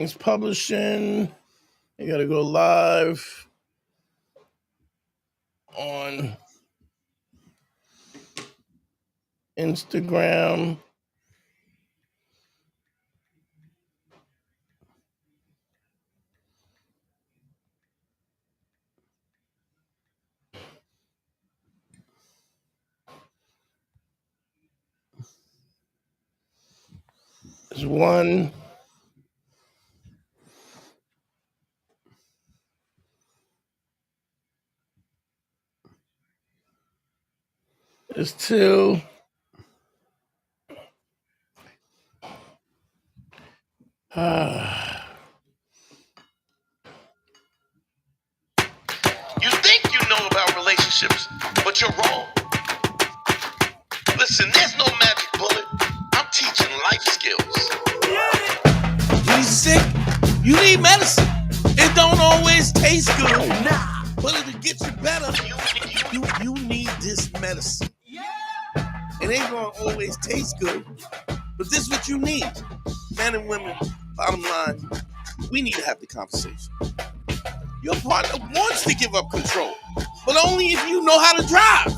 It's publishing. You got to go live on Instagram. There's one. There's two. You think you know about relationships, but you're wrong. Listen, there's no magic bullet. I'm teaching life skills. When you're sick, you need medicine. It don't always taste good. Nah, but it'll get you better. You need this medicine. It ain't gonna always taste good, but this is what you need. Men and women, bottom line, we need to have the conversation. Your partner wants to give up control, but only if you know how to drive.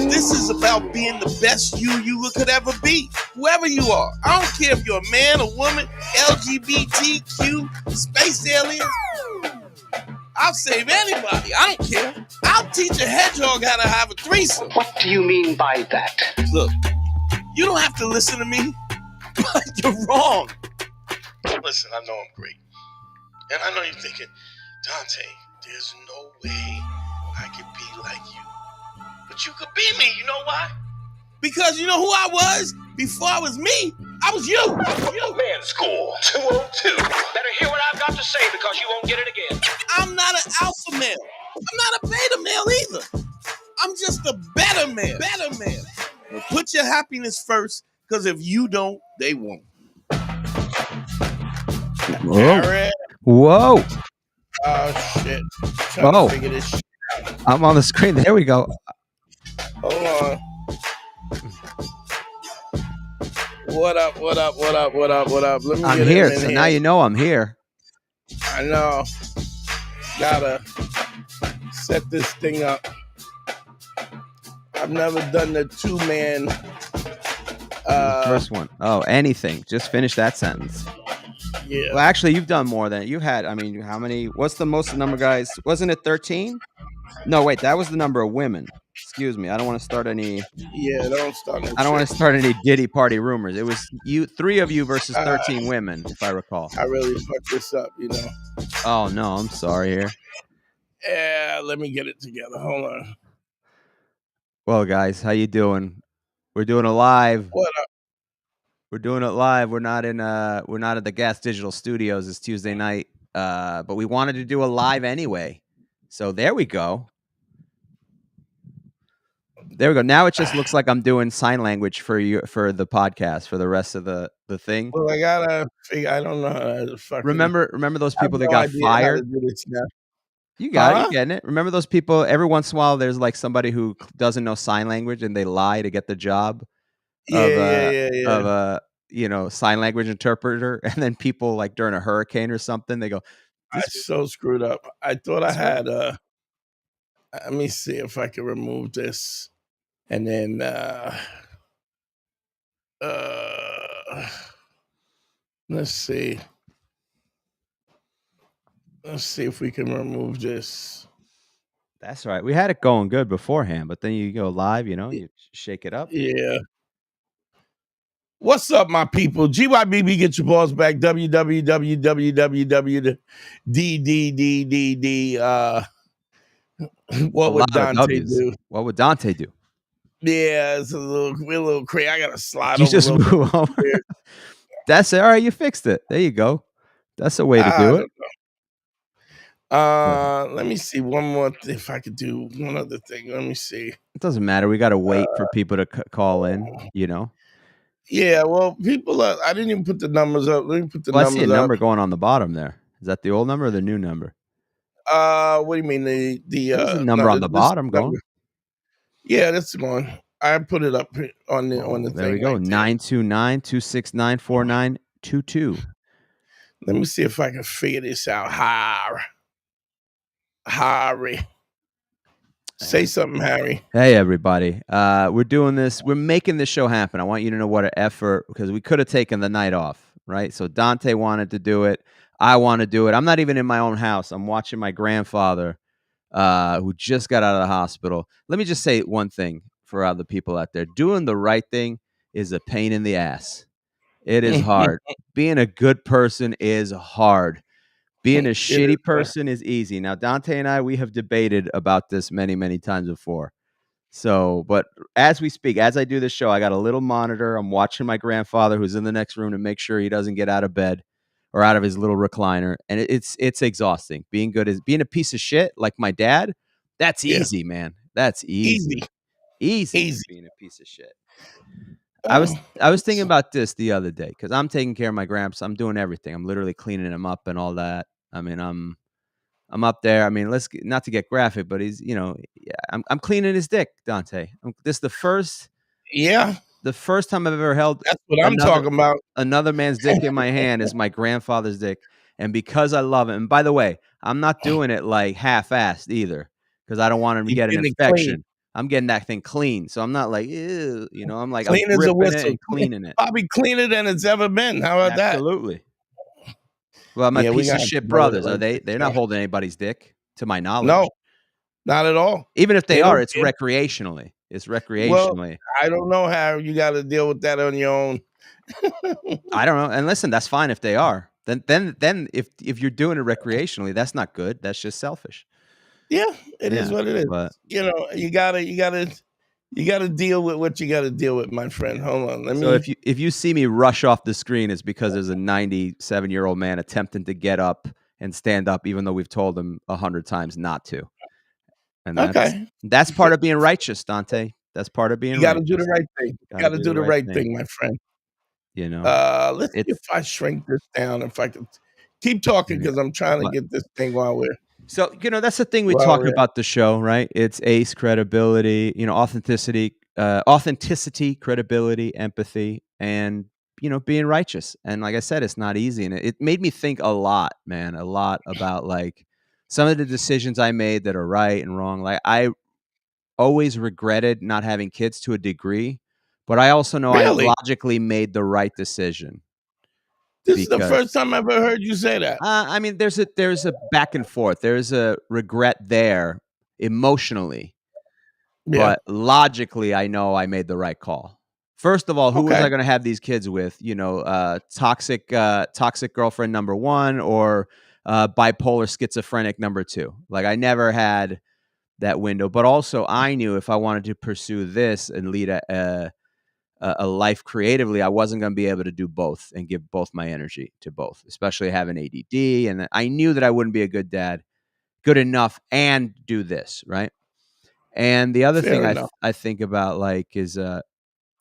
This is about being the best you could ever be, whoever you are. I don't care if you're a man, a woman, LGBTQ, space alien. I'll save anybody. I don't care. I'll teach a hedgehog how to have a threesome. What do you mean by that? Look, you don't have to listen to me, but you're wrong. Listen, I know I'm great. And I know you're thinking, Dante, there's no way I could be like you. But you could be me, you know why? Because you know who I was? Before I was me, I was you. Man, score 202. Better hear what I've got to say because you won't get it again. I'm not an alpha male. I'm not a beta male either. I'm just a better man. Well, put your happiness first, because if you don't, they won't. Whoa. Whoa. Oh, shit. Trying to figure this shit out. I'm on the screen. There we go. Hold on. What up? Let me I'm get here. in So here. now you know I'm here. I know. Gotta set this thing up. I've never done the two-man. First one. Oh, anything. Just finish that sentence. Yeah. Well, actually, you've done more than you've had. I mean, how many? What's the most number of guys? Wasn't it 13? No, wait. That was the number of women. Excuse me. I don't want to start any. Yeah, don't start. I don't want to start any Diddy party rumors. It was you, 3 of you versus 13 women, if I recall. I really fucked this up, you know. Oh no, I'm sorry here. Yeah, let me get it together. Hold on. Well, guys, how you doing? We're doing it live. What up? We're doing it live. We're not at the Gas Digital Studios. It's Tuesday night, but we wanted to do a live anyway. So there we go. There we go. Now it just looks like I'm doing sign language for you for the podcast for the rest of the thing. Well, I gotta figure. I don't know how to fucking. Remember those people that got fired? You got it. You getting it? Remember those people? Every once in a while, there's like somebody who doesn't know sign language and they lie to get the job. Of a sign language interpreter, and then people like during a hurricane or something, they go, I so screwed up. I thought I had let me see if I can remove this, and then let's see if we can remove this. That's right. We had it going good beforehand, but then you go live, you shake it up. Yeah. What's up, my people? GYBB, get your balls back. www.DDDDD. What would Dante do? What would Dante do? Yeah, we're a little crazy. I gotta slide. You just move over. That's it. All right, you fixed it. There you go. That's a way to do it. Let me see one more. If I could do one other thing, let me see. It doesn't matter. We got to wait for people to call in. Yeah, well, people. I didn't even put the numbers up. Let me put the numbers up. I see a number going on the bottom there. Is that the old number or the new number? What do you mean the number on the bottom going? Yeah, that's the one. I put it up on the thing. There we go. 929-269-4922. Let me see if I can figure this out. Harry. Say something, Harry. Hey, everybody. We're doing this. We're making this show happen. I want you to know what an effort, because we could have taken the night off, right? So Dante wanted to do it. I want to do it. I'm not even in my own house. I'm watching my grandfather, who just got out of the hospital. Let me just say one thing for other people out there. Doing the right thing is a pain in the ass. It is hard. Being a good person is hard. Being a shitty person is easy. Now, Dante and I, we have debated about this many, many times before. So, but as we speak, as I do this show, I got a little monitor. I'm watching my grandfather, who's in the next room, to make sure he doesn't get out of bed or out of his little recliner. And it's exhausting. Being good is being a piece of shit like my dad. That's easy, man. That's easy. Easy. Being a piece of shit. I was thinking about this the other day because I'm taking care of my gramps. I'm doing everything. I'm literally cleaning him up and all that. I mean, I'm up there. I mean, not to get graphic, but he's, I'm cleaning his dick, Dante. This is the first time I've ever held. That's what I'm talking about. Another man's dick in my hand is my grandfather's dick, and because I love it. And by the way, I'm not doing it like half-assed either, because I don't want him to get an infection. Clean. I'm getting that thing clean, so I'm not like, ew, I'm like, clean I'm as a whistle, and cleaning it. Probably cleaner than it's ever been. How about that? Absolutely. Well, my piece of shit brothers, are they? They're not holding anybody's dick, to my knowledge. No, not at all. Even if they are, it's recreationally. It's recreationally. Well, I don't know how you got to deal with that on your own. I don't know. And listen, that's fine if they are. Then if you're doing it recreationally, that's not good. That's just selfish. Yeah, it is what it is. But, you gotta deal with what you gotta deal with, my friend. Hold on. So if you see me rush off the screen, it's because there's a 97-year-old man attempting to get up and stand up, even though we've told him 100 times not to. And that's part of being righteous, Dante. That's part of being. You got to do the right thing. You got to do the right thing, my friend. Let's see if I shrink this down. If I could keep talking, because I'm trying to get this thing while we're. So, that's the thing we talk about the show, right? It's ACE, credibility, authenticity, credibility, empathy, and, being righteous. And like I said, it's not easy. And it made me think a lot about like some of the decisions I made that are right and wrong. Like I always regretted not having kids to a degree, but I also know I logically made the right decision. This is the first time I've ever heard you say that. I mean, there's a back and forth. There's a regret there emotionally, but logically, I know I made the right call. First of all, who was I going to have these kids with? Toxic girlfriend number 1 or bipolar schizophrenic number 2. Like I never had that window, but also I knew if I wanted to pursue this and lead a life creatively, I wasn't going to be able to do both and give both my energy to both, especially having ADD. And I knew that I wouldn't be a good dad, good enough, and do this, right? And the other thing I think about is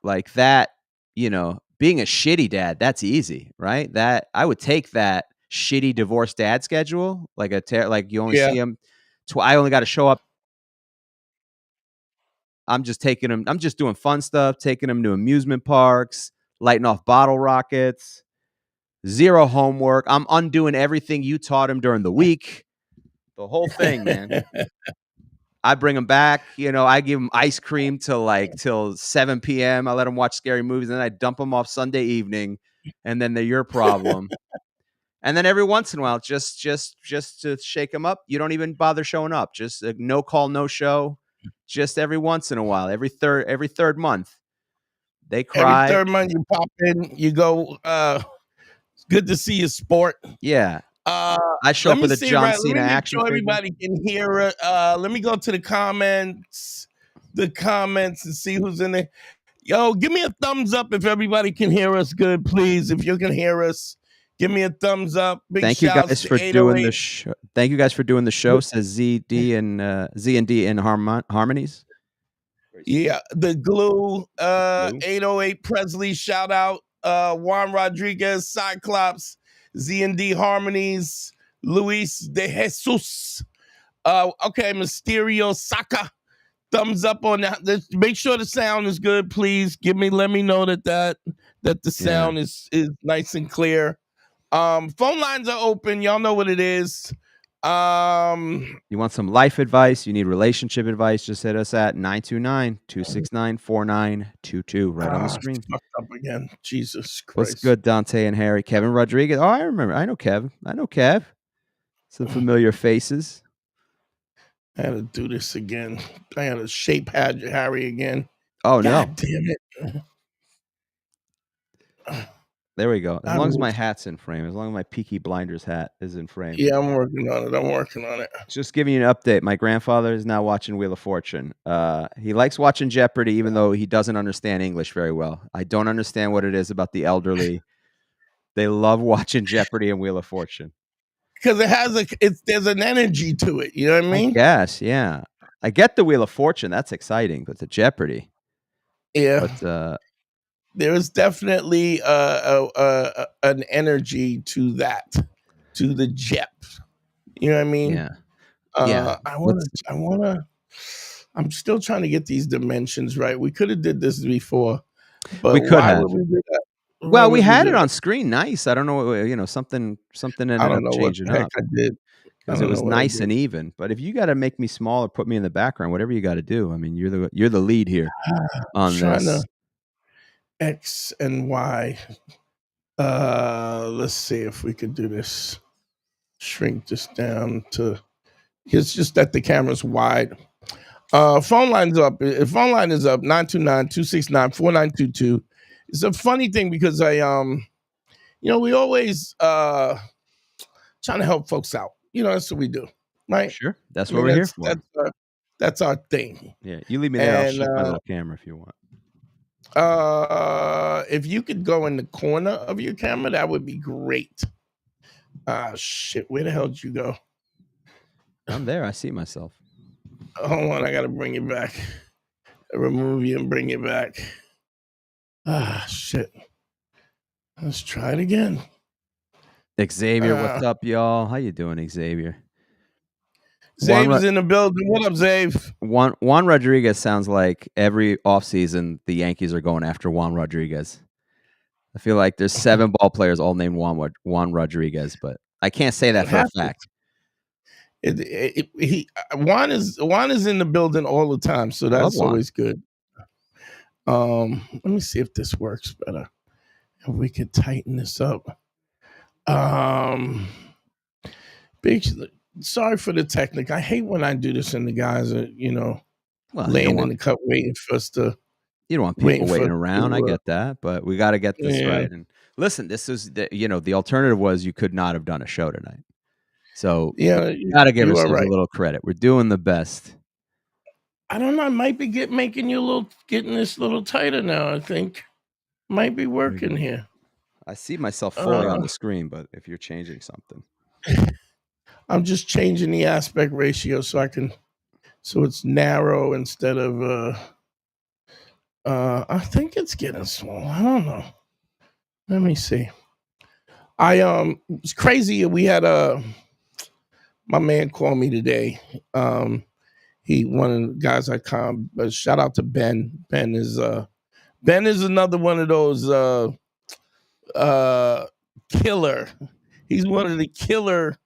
like that, being a shitty dad, that's easy, right? That I would take that shitty divorced dad schedule, like you only see him. I only got to show up. I'm just taking them. I'm just doing fun stuff, taking them to amusement parks, lighting off bottle rockets, zero homework. I'm undoing everything you taught him during the week. The whole thing, man. I bring them back. I give them ice cream till 7 p.m. I let them watch scary movies, and then I dump them off Sunday evening, and then they're your problem. And then every once in a while, just to shake them up, you don't even bother showing up. Just no call, no show. Just every once in a while, every third month, they cry. Every third month, you pop in, you go. It's good to see you, sport. Yeah. I show up with a John Cena action figure. Everybody can hear it. Let me go to the comments and see who's in there. Yo, give me a thumbs up if everybody can hear us good, please. If you can hear us, give me a thumbs up. Thank you guys for doing the show. Thank you guys for doing the show. Says ZD and Z&D in Harmonies. Yeah, the glue. 808 Presley. Shout out. Juan Rodriguez, Cyclops, Z&D Harmonies, Luis de Jesus. Okay, Mysterio Saka. Thumbs up on that. Make sure the sound is good, please. Let me know that the sound is nice and clear. Phone lines are open. Y'all know what it is. You want some life advice? You need relationship advice? Just hit us at 929-269-4922 right on the screen. Fucked up again. Jesus Christ. What's good, Dante and Harry? Kevin Rodriguez. Oh, I remember. I know Kev. Some familiar faces. I had to do this again. I had to shape Harry again. Oh, God damn it. There we go. As long as my hat's in frame, as long as my Peaky Blinders hat is in frame. Yeah, I'm working on it. Just giving you an update. My grandfather is now watching Wheel of Fortune. He likes watching Jeopardy, even though he doesn't understand English very well. I don't understand what it is about the elderly. They love watching Jeopardy and Wheel of Fortune. Because there's an energy to it. You know what I mean? Yes, yeah. I get the Wheel of Fortune. That's exciting, but the Jeopardy. Yeah. But there is definitely an energy to that, to the Jep. You know what I mean? Yeah. I'm still trying to get these dimensions right. We could have did this before, but we could have. Would we do that? Well, we had it on screen. Nice. I don't know. Something ended up changing up. I did. Because it was nice and even. But if you got to make me small or put me in the background, whatever you got to do. I mean, you're the lead here on this. X and Y. Let's see if we could do this. Shrink this down to. It's just that the camera's wide. Phone line's up. Phone line is up. 929-269-4922. It's a funny thing because we always trying to help folks out. That's what we do, right? Sure, that's what we're here for. That's our thing. Yeah, you leave me there. I'll shoot my little camera if you want. If you could go in the corner of your camera, that would be great. Shit, where the hell did you go? I'm there. I see myself. Hold on, I gotta bring it back. Remove you and bring it back. Shit. Let's try it again. Xavier, what's up, y'all? How you doing, Xavier? Zave's in the building. What up, Zave? Juan Rodriguez sounds like every offseason the Yankees are going after Juan Rodriguez. I feel like there's 7 ball players all named Juan Rodriguez, but I can't say that for a fact. Juan is in the building all the time, so that's always good. Let me see if this works better. If we could tighten this up. Sorry for the technique. I hate when I do this and the guys are, laying in the cup waiting for us to. You don't want people waiting around. I get that, but we got to get this right. And listen, this is the alternative was you could not have done a show tonight. So you got to give ourselves a little credit. We're doing the best. I don't know. I might be getting this a little tighter now. I think might be working here. I see myself fully on the screen, but if you're changing something, I'm just changing the aspect ratio so it's narrow instead of. I think it's getting small. I don't know. Let me see. It's crazy. We had my man called me today. One of the guys I come. Shout out to Ben. Ben is another one of those killer. He's one of the killer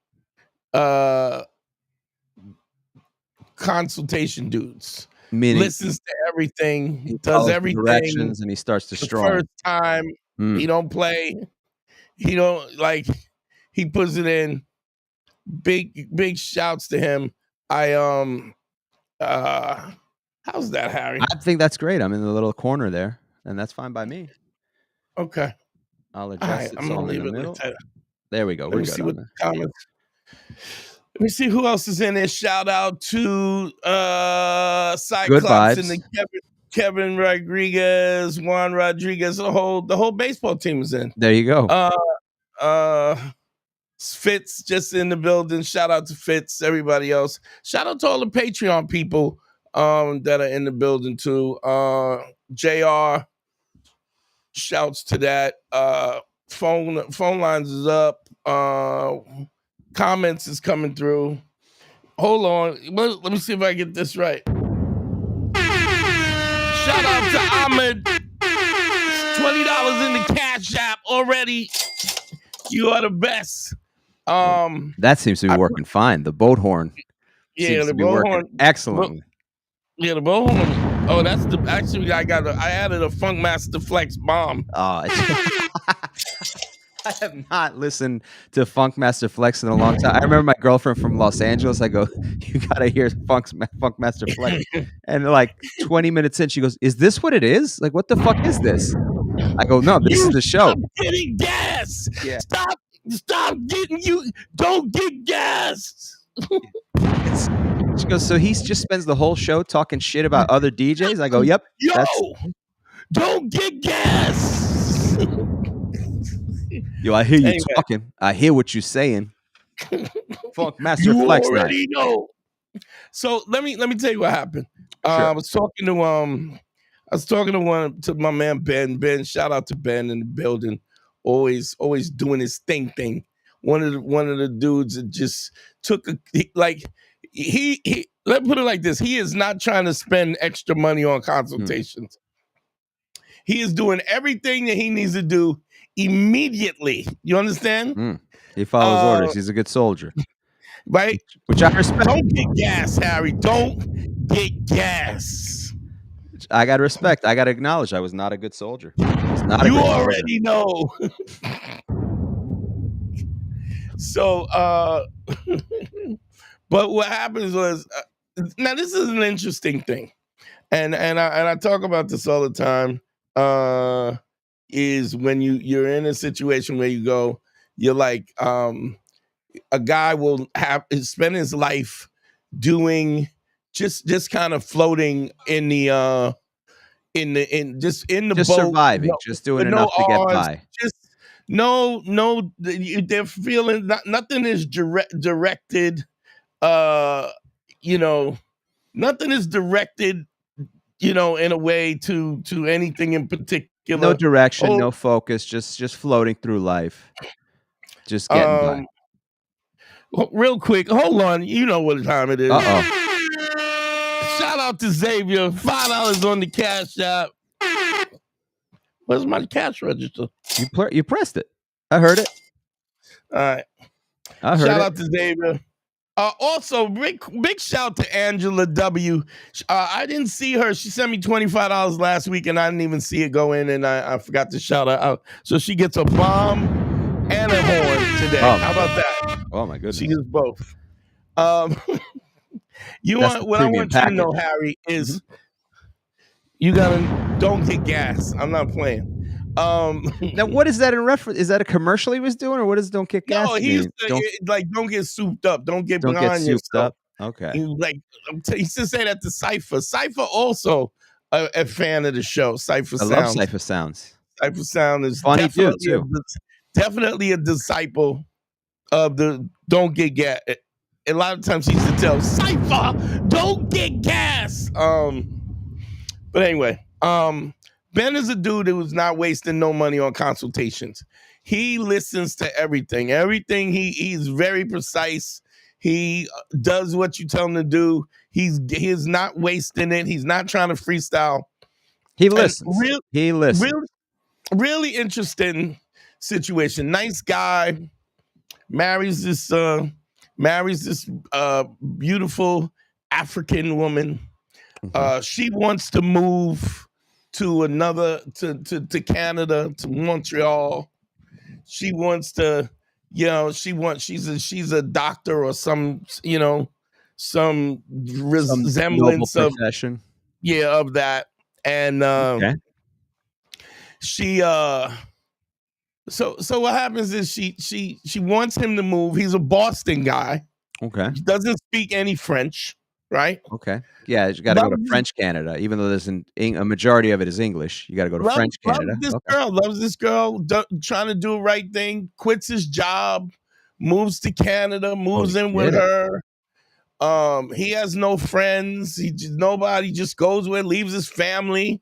consultation dudes. Meaning listens to everything, he does everything, directions, and he starts to strum. The first time he don't play, he don't he puts it in. Big shouts to him. How's that, Harry? I think that's great. I'm in the little corner there, and that's fine by me. Okay, I'll adjust it. I'm gonna leave it in the middle. There we go. Let me see what the comments. Let me see who else is in there. Shout out to Cyclops and the Kevin Rodriguez, Juan Rodriguez. The whole baseball team is in. There you go. Fitz just in the building. Shout out to Fitz. Everybody else. Shout out to all the Patreon people that are in the building too. JR. Shouts to that. Phone lines is up. Comments is coming through. Hold on. Let me see if I get this right. Shout out to Ahmed. $20 in the Cash App already. You are the best. That seems to be working fine. The boat horn seems to be working excellently. Yeah, the boat horn. Oh, that's the actually I added a Funk Master Flex bomb. I have not listened to Funk Master Flex in a long time. I remember my girlfriend from Los Angeles. I go, you gotta hear Funk Master Flex. And like 20 minutes in, she goes, "Is this what it is? Like, what the fuck is this?" I go, "No, this is the show." Stop getting gas. Yeah. Stop getting you. Don't get gas. She goes, "So he just spends the whole show talking shit about other DJs?" I go, "Yep." Don't get gas. Yo, I hear you talking. I hear what you're saying. Funk Master Flex. You already know. So let me tell you what happened. Sure. I was talking to my man Ben. Ben, shout out to Ben in the building. Always doing his thing. One of the dudes that just took let me put it like this. He is not trying to spend extra money on consultations. He is doing everything that he needs to do immediately. You understand? He follows orders. He's a good soldier. Right? Which I respect. Don't get gas, Harry. Don't get gas. I got to respect. I got to acknowledge I was not a good soldier. You already know. So, but what happens was, now this is an interesting thing, and I talk about this all the time. Is when you're in a situation where you're like, a guy will spend his life doing just kind of floating in the boat, surviving, just doing enough to get by. They're feeling nothing is directed. Nothing is directed. In a way to anything in particular. No direction, no focus, just floating through life, just getting by. Real quick, hold on. You know what time it is. Shout out to Xavier. $5 on the Cash App. Where's my cash register? You pressed it. I heard it. All right. Shout out to Xavier. Also, big shout to Angela W. I didn't see her. She sent me $25 last week, and I didn't even see it go in, and I forgot to shout her out. So she gets a bomb and a horn today. How about that? Oh my goodness. She gets both. What I want you to know, Harry, is you don't get gas. I'm not playing. Now, what is that in reference? Is that a commercial he was doing, or what does "don't get gas"? No, he's don't get souped up. Don't get behind yourself. Okay. He used to say that to Cypher. Cypher also a fan of the show. Cypher Sounds. I love Cypher Sounds. Cypher Sound is funny dude too. Definitely a disciple of the don't get gas. A lot of times he used to tell Cypher, don't get gas. But anyway, Ben is a dude who's not wasting no money on consultations. He listens to everything. He's very precise. He does what you tell him to do. He's not wasting it. He's not trying to freestyle. He listens. He listens. Really interesting situation. Nice guy. Marries this beautiful African woman. She wants to move to to Canada, to Montreal. She wants to, she's a doctor or some resemblance of profession. Yeah, of that. And she so what happens is she wants him to move. He's a Boston guy. Okay. He doesn't speak any French. Right. Okay. Yeah, you got to go to French Canada, even though there's a majority of it is English. You got to go to French Canada. Loves this girl, trying to do the right thing. Quits his job, moves to Canada, moves in with her. He has no friends. Nobody. Just goes with, leaves his family.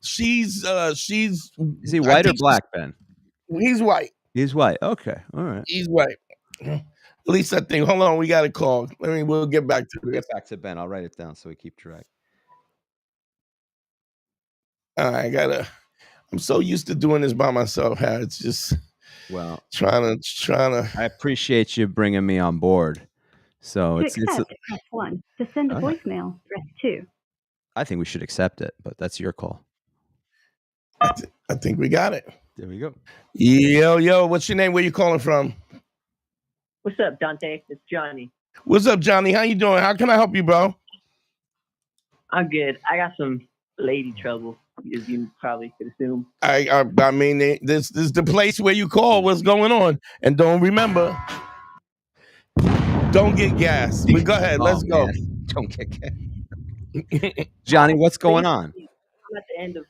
She's. Is he white or black, Ben? He's white. He's white. Okay. All right. He's white. At least I think. Hold on, we got a call. We'll get back to it. Get back to Ben. I'll write it down so we keep track. I I'm so used to doing this by myself. How it's just trying to. I appreciate you bringing me on board. So to accept, press 1. To send a voicemail, press 2. I think we should accept it, but that's your call. I think we got it. There we go. Yo, what's your name? Where you calling from? What's up, Dante? It's Johnny. What's up, Johnny? How you doing? How can I help you, bro? I'm good. I got some lady trouble, as you probably could assume. I mean, this is the place where you call. What's going on? And don't get gas. But go ahead. Let's go. Man. Don't get gas. Johnny, what's going on? I'm at the end of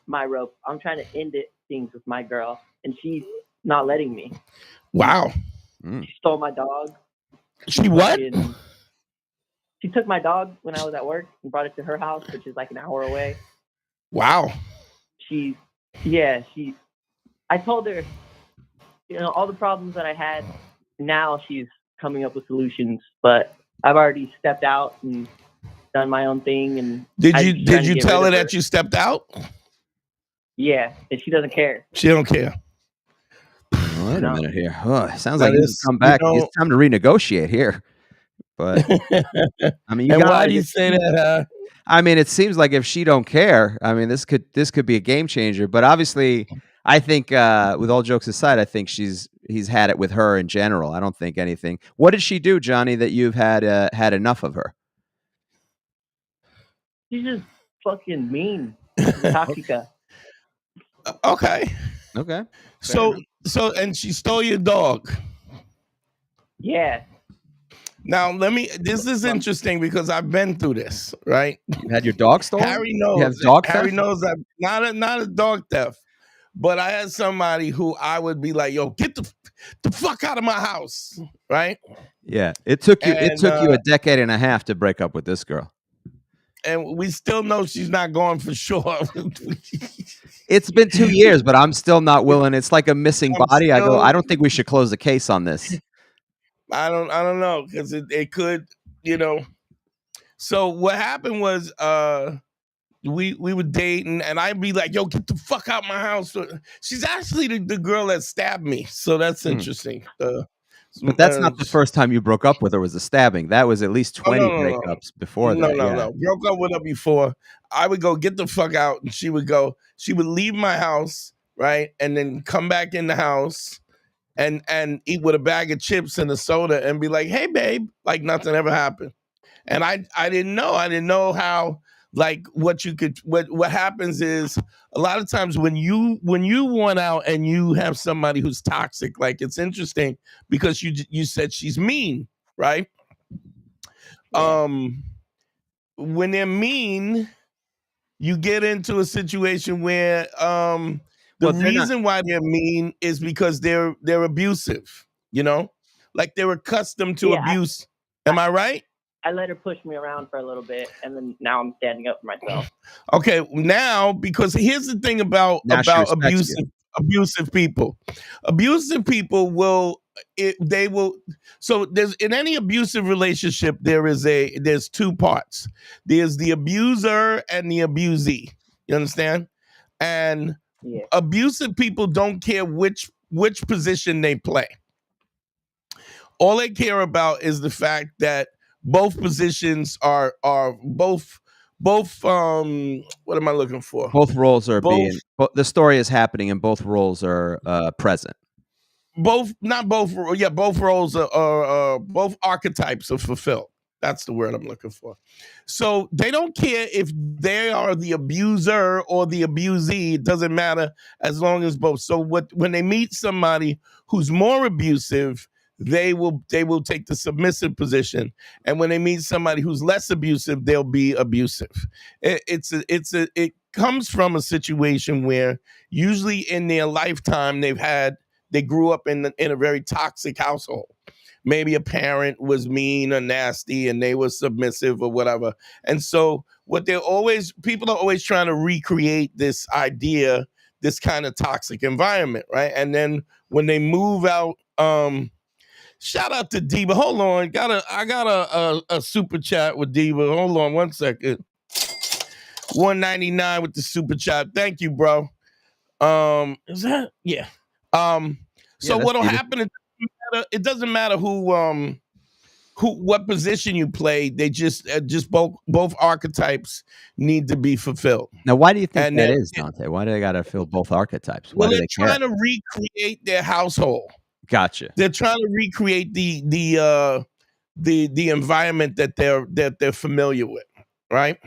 my rope. I'm trying to end things with my girl, and she's not letting me. Wow. She stole my dog. She what? She took my dog when I was at work and brought it to her house, which is like an hour away. Wow. I told her, all the problems that I had. Now she's coming up with solutions, but I've already stepped out and done my own thing. And did you tell her that you stepped out? Yeah, and she doesn't care. She don't care. Wait a minute here. Oh, it sounds like you come back. It's time to renegotiate here. But I mean, why do you say that? I mean, it seems like if she don't care, I mean, this could be a game changer. But obviously, I think with all jokes aside, I think he's had it with her in general. I don't think anything. What did she do, Johnny, that you've had enough of her? She's just fucking mean. Toxica. Okay. So and she stole your dog. Yeah. Now this is interesting because I've been through this, right? You had your dog stolen? Harry knows. You have dog Harry theft? knows that not a dog theft, but I had somebody who I would be like, "Yo, get the fuck out of my house," right? Yeah. It took you a decade and a half to break up with this girl. And we still know she's not going for sure. It's been 2 years, but I'm still not willing. It's like a missing body. I don't think we should close the case on this. I don't know, because it could, So what happened was we were dating, and I'd be like, "Yo, get the fuck out my house." She's actually the girl that stabbed me, so that's interesting. But that's not the first time you broke up with her was a stabbing. That was at least 20 breakups before that. No. Broke up with her before. I would go get the fuck out, and she would leave my house, right? And then come back in the house and eat with a bag of chips and a soda and be like, "Hey, babe," like nothing ever happened. And I didn't know how, like, what happens is a lot of times when you want out and you have somebody who's toxic, like, it's interesting because you said she's mean, right? Yeah. When they're mean, you get into a situation where the reason why they're mean is because they're abusive, like they're accustomed to abuse. Am I right? I let her push me around for a little bit, and then now I'm standing up for myself. Okay, now, because here's the thing about abusive people. Abusive people will. So there's in any abusive relationship there's two parts. There's the abuser and the abusee. You understand? And abusive people don't care which position they play. All they care about is the fact that both positions are both what am I looking for? Both roles are the story is happening and both roles are present. Both roles are both archetypes are fulfilled. That's the word I'm looking for. So they don't care if they are the abuser or the abusee. It doesn't matter as long as both. So when they meet somebody who's more abusive, they will take the submissive position. And when they meet somebody who's less abusive, they'll be abusive. It comes from a situation where usually in their lifetime they grew up in a very toxic household. Maybe a parent was mean or nasty and they were submissive or whatever. And so people are always trying to recreate this idea, this kind of toxic environment, right? And then when they move out, shout out to Diva. Hold on, I got a super chat with Diva. Hold on 1 second. $1.99 with the super chat. Thank you, bro. Is that so what'll happen? It doesn't matter what position you play. They just both archetypes need to be fulfilled. Now, why do you think that is, Dante? Why do they got to fill both archetypes? Why do they care? They're trying to recreate their household. Gotcha. They're trying to recreate the environment that they're familiar with, right?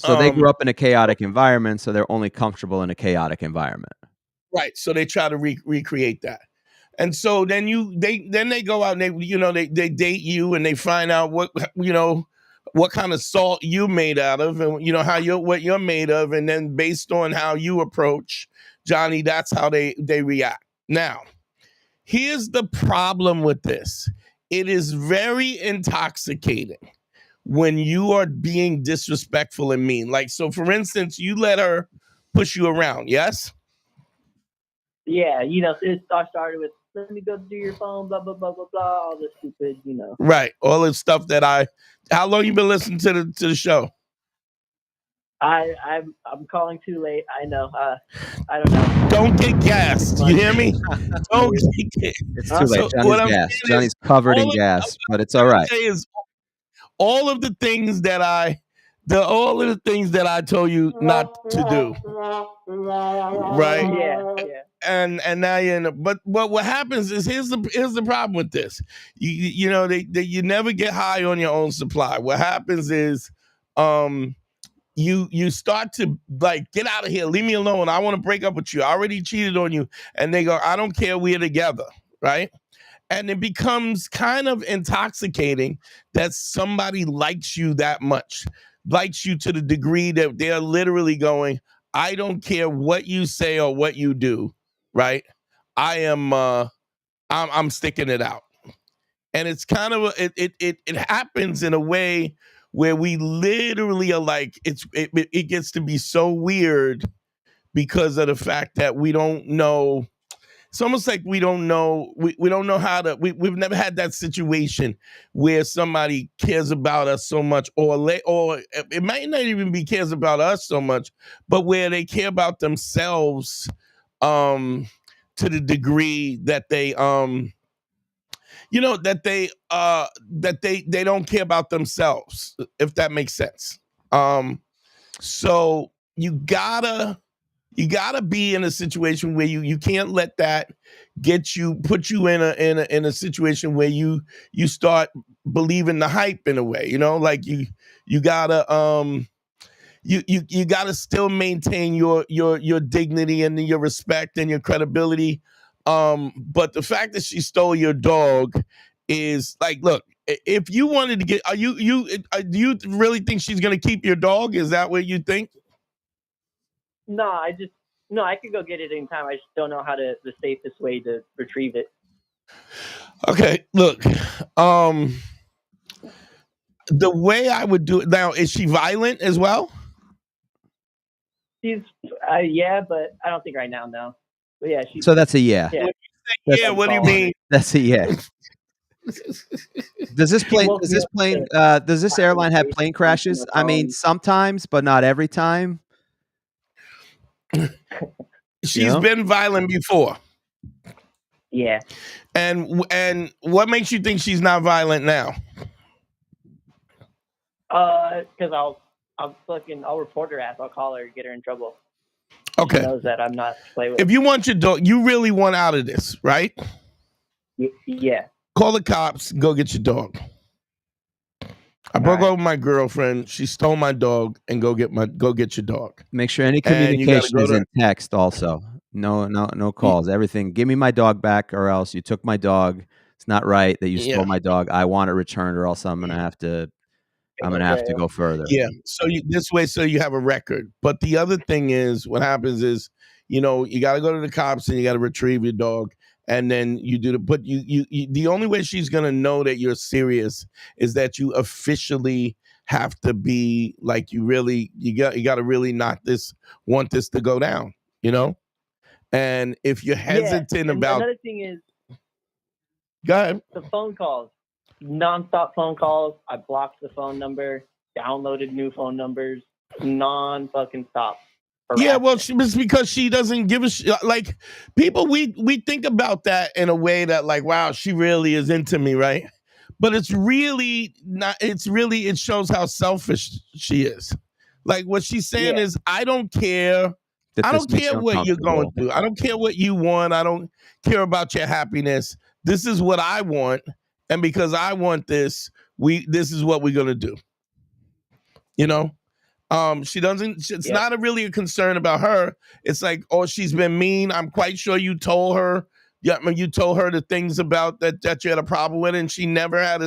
So they grew up in a chaotic environment, so they're only comfortable in a chaotic environment. Right. So they try to recreate that. And so then they go out and they date you and they find out what kind of salt you made out of and what you're made of, and then based on how you approach Johnny, that's how they react. Now, here's the problem with this. It is very intoxicating when you are being disrespectful and mean. Like, so for instance, you let her push you around, yes? Yeah, it started with, let me go through your phone, blah, blah, blah, blah, blah, all this stupid, Right, all this stuff how long you been listening to the show? I'm calling too late. I know. I don't know. Don't get gassed. You hear me? Don't get. It's too late. Johnny's gassed. Johnny's covered in gas, but it's all right. All of the things that I told you not to do. Right? Yeah. And now you're in but what happens is here's the problem with this. You never get high on your own supply. What happens is you start to like, get out of here, leave me alone, I want to break up with you, I already cheated on you, and they go, I don't care, we're together, right? And it becomes kind of intoxicating that somebody likes you that much, likes you to the degree that they're literally going, I don't care what you say or what you do, right? I'm sticking it out. And it's kind of it happens in a way where we literally are like, it gets to be so weird because of the fact that we don't know. It's almost like we don't know. We don't know how to. We've never had that situation where somebody cares about us so much, or it might not even be cares about us so much, but where they care about themselves to the degree that they they don't care about themselves, if that makes sense. So you gotta be in a situation where you can't let that put you in a situation where you start believing the hype in a way, like you gotta you gotta still maintain your dignity and your respect and your credibility. But the fact that she stole your dog is like, look, if you wanted to get, do you really think she's gonna keep your dog? Is that what you think? No, I could go get it anytime. I just don't know the safest way to retrieve it. Okay, look, the way I would do it now, is she violent as well? She's yeah, but I don't think right now, no. But yeah, so that's a yeah. Yeah, what do you mean? That's a yeah. Does this airline have plane crashes? I mean, sometimes, but not every time. She's been violent before. Yeah. And what makes you think she's not violent now? Because I'll report her ass. I'll call her, get her in trouble. Okay. She knows that I'm not to play with. If you want your dog, you really want out of this, right? Yeah. Call the cops. Go get your dog. I broke up with my girlfriend. She stole my dog, and go get your dog. Make sure any communication is in text. Also, no calls. Everything. Give me my dog back, or else you took my dog. It's not right that you stole my dog. I want it returned, or else I'm gonna have to go further. Yeah. So you have a record. But the other thing is, what happens is, you got to go to the cops and you got to retrieve your dog. And then you do but you the only way she's gonna know that you're serious is that you officially have to be like, you got to really want this to go down, And if you're hesitant about, another thing is, go ahead. The phone calls, nonstop phone calls. I blocked the phone number, downloaded new phone numbers, non-fucking stop. Yeah, well, it's because she doesn't give a shit. Like people, we think about that in a way that like, wow, she really is into me, right? But it's really not. It shows how selfish she is. Like what she's saying is, I don't care. I don't care what you're going through. I don't care what you want. I don't care about your happiness. This is what I want, and because I want this, this is what we're gonna do. You know. She doesn't. It's not really a concern about her. It's like, oh, she's been mean. I'm quite sure you told her. Yeah, you told her the things about that you had a problem with, and she never had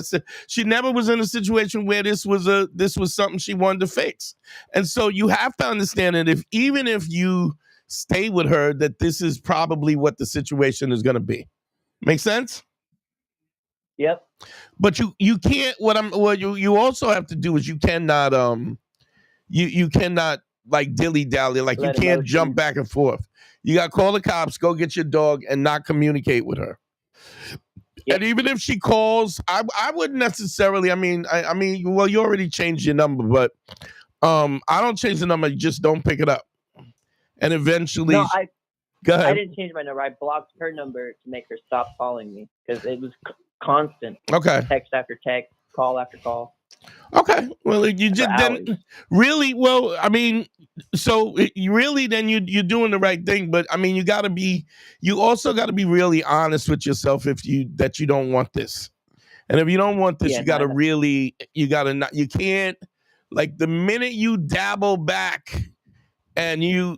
she never was in a situation where this was something she wanted to fix. And so you have to understand that even if you stay with her, that this is probably what the situation is going to be. Make sense? Yep. But you can't. What you also have to do is you cannot you cannot like dilly-dally, like you can't jump back and forth. You got to call the cops, go get your dog, and not communicate with her. Yep. And even if she calls, I wouldn't necessarily, I mean, well, you already changed your number, but I don't change the number, just don't pick it up. And eventually... No, go ahead. I didn't change my number. I blocked her number to make her stop calling me because it was constant. Okay. Text after text, call after call. Okay, well, you just didn't really. Well, I mean, so you really then you're doing the right thing, but I mean, you also got to be really honest with yourself that you don't want this, and if you don't want this, you got to you can't, like the minute you dabble back, and you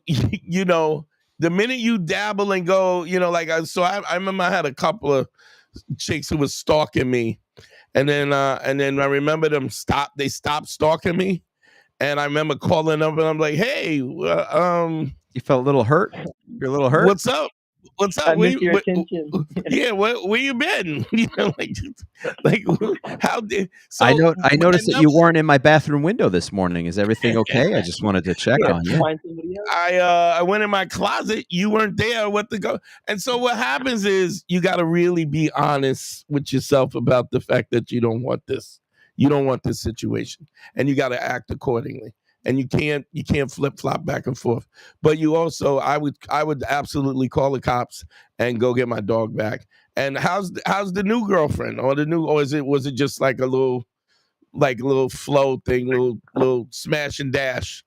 know, the minute you dabble and go, you know, like I remember I had a couple of chicks who was stalking me. And then I remember they stopped stalking me. And I remember calling up and I'm like, hey, you felt a little hurt? You're a little hurt? What's up? What's up? I miss your attention. Yeah, where you been? You know, like how did I noticed that you weren't in my bathroom window this morning. Is everything okay? I just wanted to check on you. I went in my closet. You weren't there. What to go? And so what happens is you got to really be honest with yourself about the fact that you don't want this. You don't want this situation, and you got to act accordingly. And you can't flip flop back and forth. But you also, I would absolutely call the cops and go get my dog back. And how's the new girlfriend or was it just like a little flow thing, little smash and dash?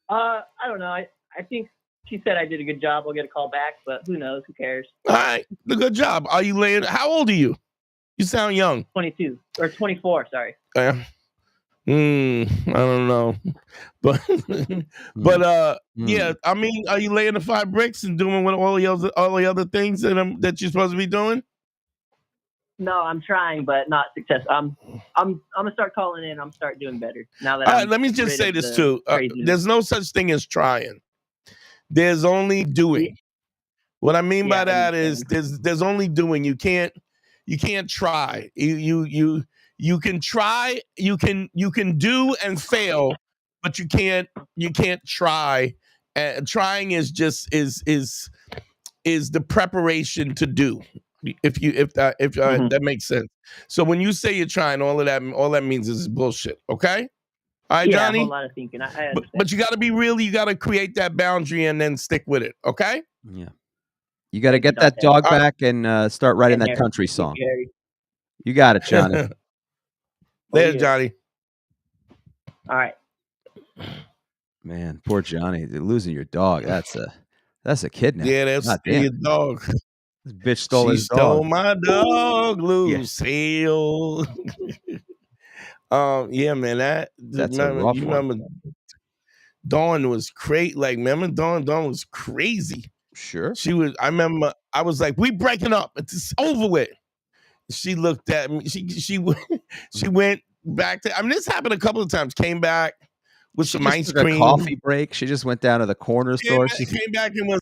I don't know. I think she said I did a good job. I'll get a call back, but who knows? Who cares? All right, the good job. Are you laying? How old are you? You sound young. 22 or 24. Sorry. I don't know, but yeah. I mean, are you laying the 5 bricks and doing all the other things that you're supposed to be doing? No, I'm trying, but not successful. I'm gonna start calling in. I'm start doing better now that. All right, let me just say this too. There's no such thing as trying. There's only doing. What I mean by that is there's only doing. You can't try. You can try, you can do and fail, but you can't try. Trying is just is the preparation to do. If that makes sense. So when you say you're trying, all that means is bullshit. Okay. All right, Johnny. A whole lot of thinking. I understand. But you got to be real. You got to create that boundary and then stick with it. Okay. Yeah. You got to get that dog back and start writing that country song. You got it, Johnny. There's Johnny. All right. Man, poor Johnny. Losing your dog. That's a kidnap. Yeah, that's your dog. This bitch stole his dog. Stole my dog, Lucille. Yeah, man. That's a rough one. Remember Dawn was crazy. Like, remember Dawn was crazy. Sure. She was. I remember. I was like, "We breaking up. It's over with." She looked at me. She went back to. I mean, this happened a couple of times. Came back with some ice cream. A coffee break. She just went down to the corner store. She came back and was,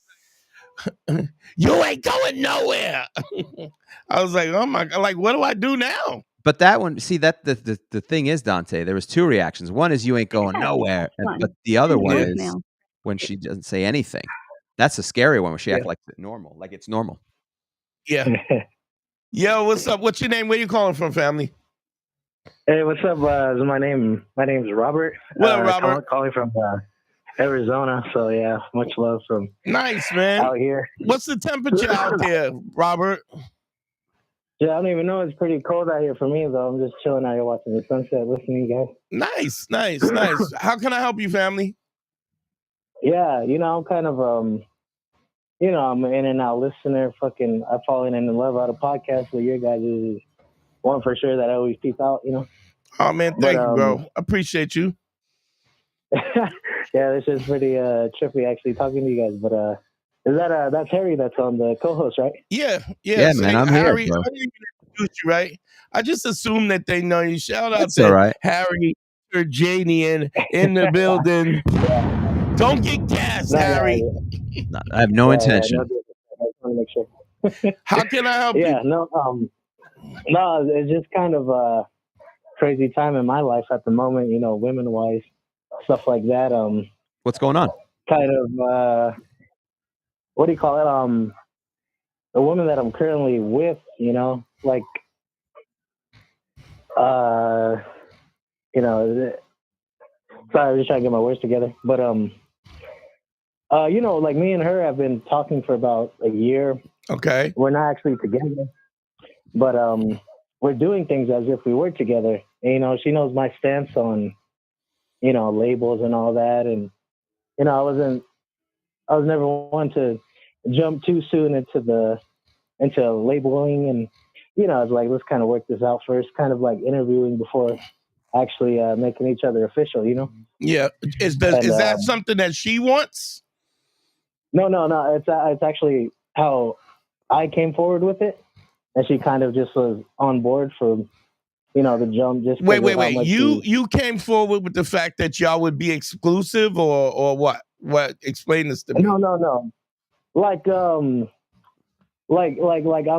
"You ain't going nowhere." I was like, "Oh my God! Like, what do I do now?" But that one, see, that the thing is, Dante. There was 2 reactions. One is you ain't going nowhere, but the other one is when she doesn't say anything. That's a scary one. Where she acts like normal, like it's normal. Yeah. Yo, what's up? What's your name? Where you calling from, family? Hey, what's up? My name's Robert. What up, Robert? Calling from Arizona. So yeah, much love from nice, man. out here. What's the temperature out there, Robert? Yeah, I don't even know. It's pretty cold out here for me, though. I'm just chilling out here watching the sunset, listening to you guys. Nice. How can I help you, family? Yeah, I'm kind of, I'm an in and out listener. I've fallen in love out of podcasts with your guys is one for sure that I always peep out, Oh, man, thank you, bro. Appreciate you. Yeah, this is pretty trippy, actually, talking to you guys. But that's Harry that's on the co-host, right? Yeah, man, I'm Harry, here, bro. I didn't even introduce you, right? I just assume that they know you. Shout out That's to all right. Harry Terjanian in the building. Don't get gassed, Harry. No, I have no intention. I just want to make sure. How can I help you? Yeah, no, it's just kind of a crazy time in my life at the moment, women-wise, stuff like that. What's going on? Kind of, what do you call it? The woman that I'm currently with, like, sorry, I was just trying to get my words together. But, like me and her have been talking for about a year. Okay. We're not actually together, but we're doing things as if we were together. And, she knows my stance on, labels and all that. And, I was never one to jump too soon into labeling. And, I was like, let's kind of work this out first, kind of like interviewing before actually making each other official, Yeah. Is that something that she wants? No. It's actually how I came forward with it. And she kind of just was on board for, the jump. Just wait. You came forward with the fact that y'all would be exclusive or what? What? Explain this to me. No. Like I'm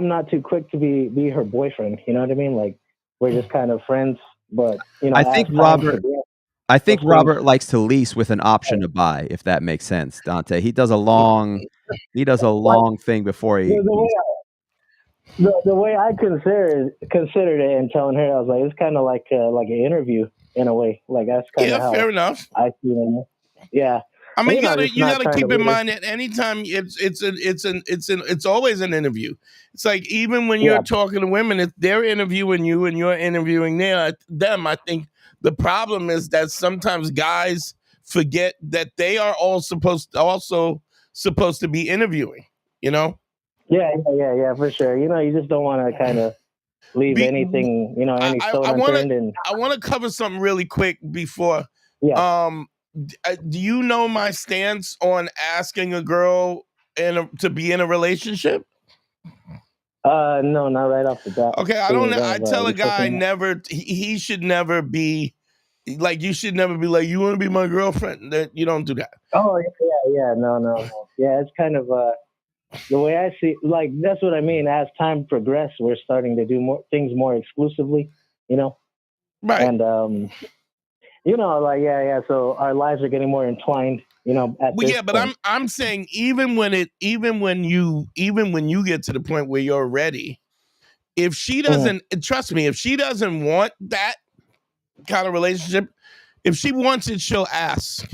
not too quick to be her boyfriend. You know what I mean? Like we're just kind of friends. But I think Robert likes to lease with an option to buy, if that makes sense, Dante. He does a long thing before he. The way I considered it and telling her, I was like, it's kind of like an interview in a way. Like that's kind of how fair enough. I see it. Yeah. I mean, you gotta keep in mind that anytime it's always an interview. It's like even when you're talking to women, if they're interviewing you and you're interviewing them, I think the problem is that sometimes guys forget that they are also supposed to be interviewing. Yeah, for sure. You just don't want to kind of leave anything, any stone unturned. I want to cover something really quick before. Yeah. Do you know my stance on asking a girl to be in a relationship? No, not right off the bat. Okay, I don't know. I tell a guy he should never be like, you should never be like, you want to be my girlfriend? That you don't do that. Oh yeah, no. Yeah, it's kind of the way I see. Like that's what I mean. As time progressed, we're starting to do more things more exclusively. Right. And so our lives are getting more entwined. But I'm saying even when you get to the point where you're ready, if she doesn't trust me, if she doesn't want that kind of relationship, if she wants it, she'll ask.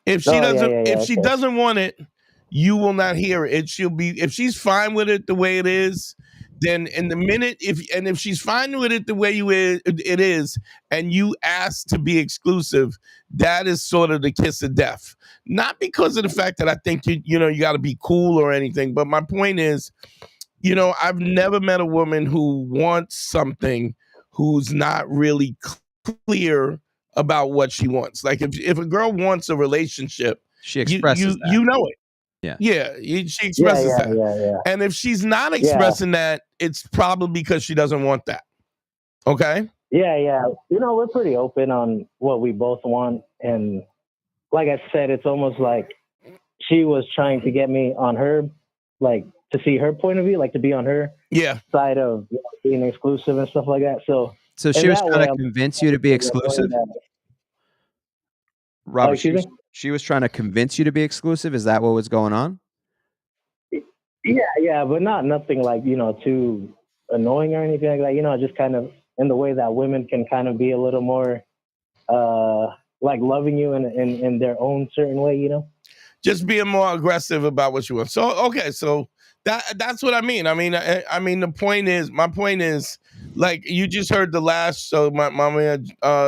If she doesn't want it, you will not hear it. If she's fine with it the way it is, then in the minute if she's fine with it the way it is, and you ask to be exclusive, that is sort of the kiss of death. Not because of the fact that I think you got to be cool or anything, but my point is, I've never met a woman who wants something who's not really clear about what she wants. Like if a girl wants a relationship, she expresses that. You know it. Yeah, she expresses that. Yeah. And if she's not expressing that, it's probably because she doesn't want that. Okay? Yeah. We're pretty open on what we both want. And like I said, it's almost like she was trying to get me on her, like to see her point of view, like to be on her side of being exclusive and stuff like that. So she was trying to convince you to be exclusive? Robert, she was trying to convince you to be exclusive? Is that what was going on? Yeah, but nothing like, too annoying or anything like that. Just kind of in the way that women can kind of be a little more, like loving you in their own certain way, you know? Just being more aggressive about what you want. So okay, so that's what I mean. I mean, my point is, like you just heard the last. So my man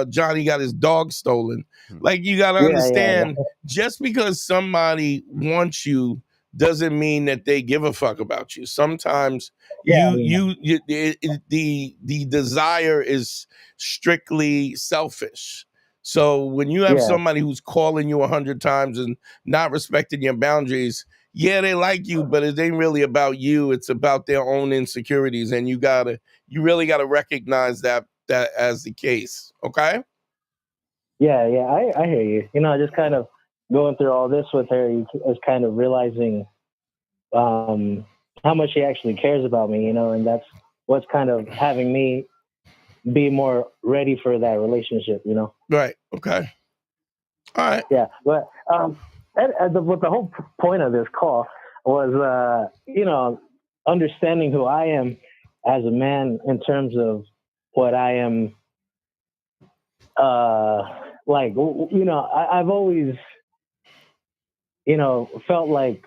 Johnny got his dog stolen. Like you got to understand, just because somebody wants you doesn't mean that they give a fuck about you. Sometimes the desire is strictly selfish. So when you have somebody who's calling you 100 times and not respecting your boundaries, yeah, they like you, but it ain't really about you. It's about their own insecurities, and you really gotta recognize that as the case. Okay. Yeah, I hear you. You know, just kind of going through all this with her is kind of realizing how much she actually cares about me. You know, and that's what's kind of having me be more ready for that relationship, you know? Right. Okay. All right. Yeah. But the whole point of this call was, you know, understanding who I am as a man in terms of what I am, like, you know, I've always, you know, felt like,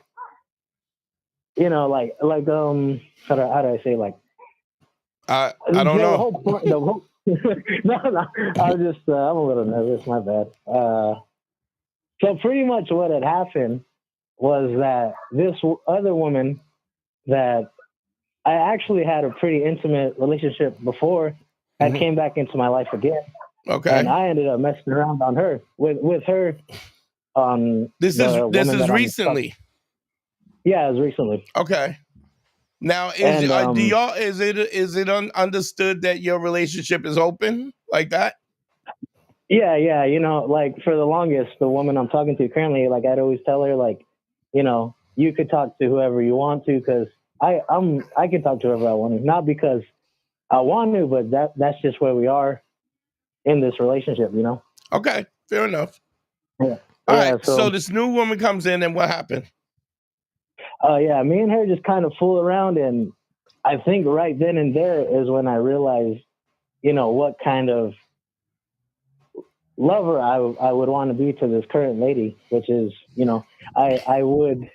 you know, how do I say, like, I don't know. The whole point, no, I was just, I'm a little nervous, my bad. So pretty much what had happened was that this other woman that I actually had a pretty intimate relationship before had came back into my life again. Okay. And I ended up messing around on her with her. This is recently. Yeah, it was recently. Okay. Now, is it understood that your relationship is open like that? Yeah. You know, like for the longest, the woman I'm talking to currently, like I'd always tell her, like, you know, you could talk to whoever you want to, because I can talk to whoever I want to, not because I want to, but that's just where we are in this relationship, you know. Okay, fair enough. Yeah. All right. So this new woman comes in, and what happened? Yeah, me and her just kind of fool around, and I think right then and there is when I realized, you know, what kind of lover I would want to be to this current lady, which is, you know, I would.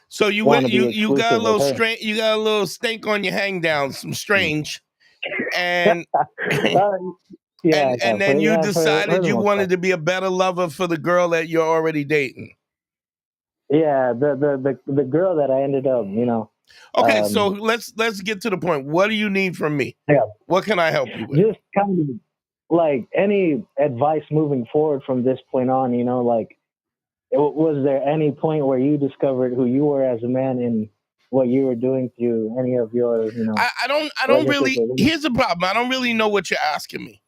So you got a little strange. You got a little stink on your hang down, some strange, and and then you decided you wanted to be a better lover for the girl that you're already dating. Yeah, the girl that I ended up, you know. Okay, so let's get to the point. What do you need from me? Yeah. What can I help you with? Just kind of like any advice moving forward from this point on, you know, like was there any point where you discovered who you were as a man and what you were doing through any of your, you know? I don't really. Here's the problem. I don't really know what you're asking me.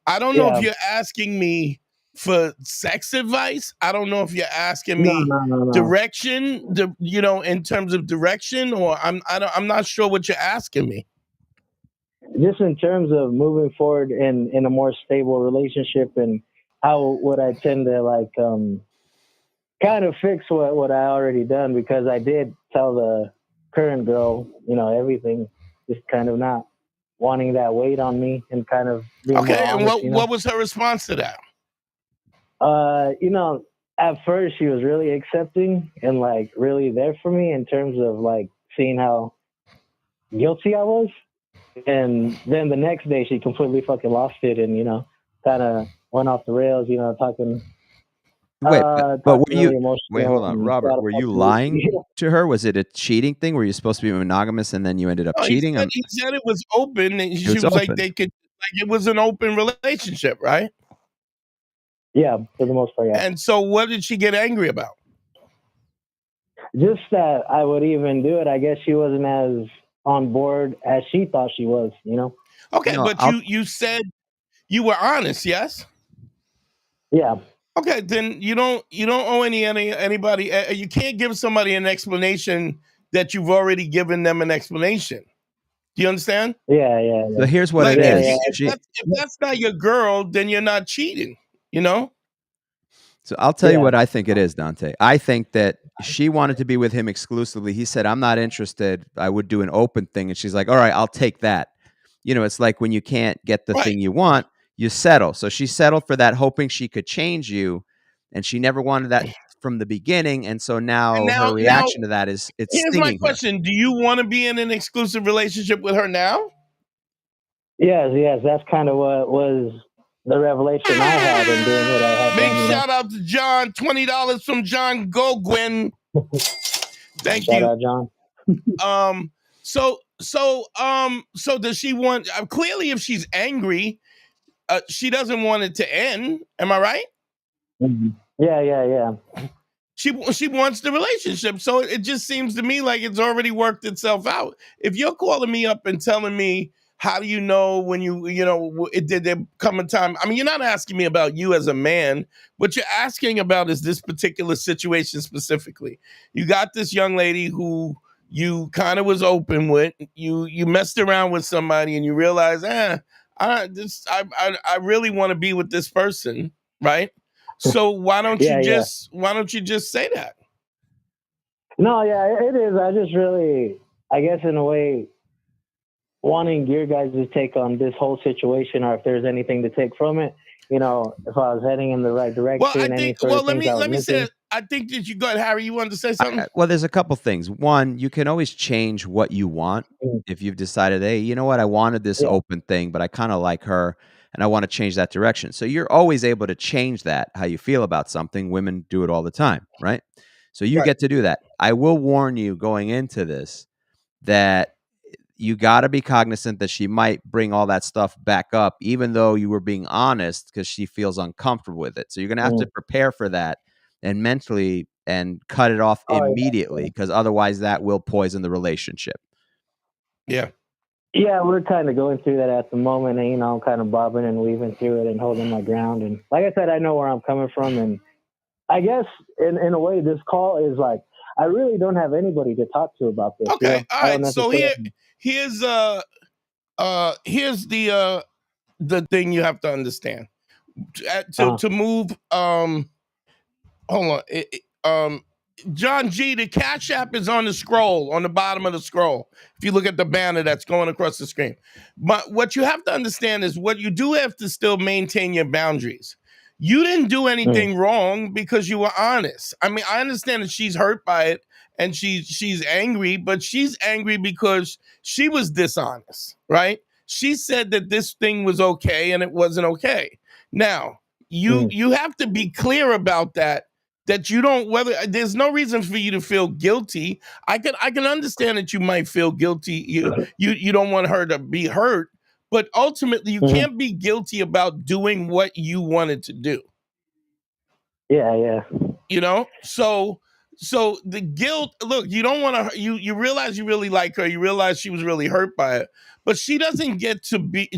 I don't know if you're asking me for sex advice. I don't know if you're asking me direction, you know, in terms of direction, or I'm not sure what you're asking me. Just in terms of moving forward in a more stable relationship, and how would I tend to like kind of fix what I already done, because I did tell the current girl, you know, everything, just kind of not wanting that weight on me and kind of being more honest, and what was her response to that? You know, at first she was really accepting and like really there for me in terms of like seeing how guilty I was. And then the next day she completely fucking lost it and, you know, kind of went off the rails, you know, talking. Wait, but were you? Wait, hold on, Robert. Were you lying to her? Was it a cheating thing? Were you supposed to be monogamous and then you ended up cheating? He said it was open, and she was like they could, like it was an open relationship, right? Yeah, for the most part, yeah. And so, what did she get angry about? Just that I would even do it. I guess she wasn't as on board as she thought she was, you know. Okay, no, but you said you were honest, yes? Yeah. Okay, then you don't owe anybody. You can't give somebody an explanation that you've already given them an explanation. Do you understand? Yeah. So here's what it is. If that's not your girl, then you're not cheating. You know. So I'll tell you what I think it is, Dante. I think that she wanted to be with him exclusively. He said, "I'm not interested. I would do an open thing," and she's like, "All right, I'll take that." You know, it's like when you can't get the thing you want, you settle. So she settled for that, hoping she could change you, and she never wanted that from the beginning. And so now her reaction to that is it's here's my stinging her. question: do you want to be in an exclusive relationship with her now? Yes. That's kind of what was the revelation I had in doing what I had Big done. shout out to John. $20 from John Gogwin. Thank Shout you. out, John. So does she want? Clearly, if she's angry, she doesn't want it to end. Am I right? Mm-hmm. Yeah. She wants the relationship. So it just seems to me like it's already worked itself out. If you're calling me up and telling me, how do you know when did there come a time? I mean, you're not asking me about you as a man. What you're asking about is this particular situation specifically. You got this young lady who you kind of was open with. You messed around with somebody and you realize, I really want to be with this person, right? So why don't you just say that? No, yeah, it is. I just really, I guess in a way, wanting your guys' take on this whole situation, or if there's anything to take from it. If I was heading in the right direction. Well, I think. Well, let me say. I think that you got Harry. You wanted to say something? Well, there's a couple things. One, you can always change what you want if you've decided, hey, you know what, I wanted this open thing, but I kind of like her, and I want to change that direction. So you're always able to change that, how you feel about something. Women do it all the time, right? So you get to do that. I will warn you going into this that you got to be cognizant that she might bring all that stuff back up, even though you were being honest, because she feels uncomfortable with it. So you're going to have to prepare for that and mentally and cut it off immediately, because otherwise that will poison the relationship. Yeah. Yeah, we're kind of going through that at the moment, and I'm kind of bobbing and weaving through it and holding my ground. And like I said, I know where I'm coming from, and I guess in a way, this call is like, I really don't have anybody to talk to about this. Okay, all right. So here's the thing you have to understand. To move, hold on. John G, the Cash App is on the scroll, on the bottom of the scroll. If you look at the banner that's going across the screen. But what you have to understand is what you do have to still maintain your boundaries. You didn't do anything wrong because you were honest. I mean, I understand that she's hurt by it and she's angry, but she's angry because she was dishonest, right? She said that this thing was okay and it wasn't okay. Now, you have to be clear about that you don't, there's no reason for you to feel guilty. I can understand that you might feel guilty. You don't want her to be hurt, but ultimately you can't be guilty about doing what you wanted to do. Yeah. So the guilt, look, you don't want to, you realize you really like her, you realize she was really hurt by it, but she doesn't get to be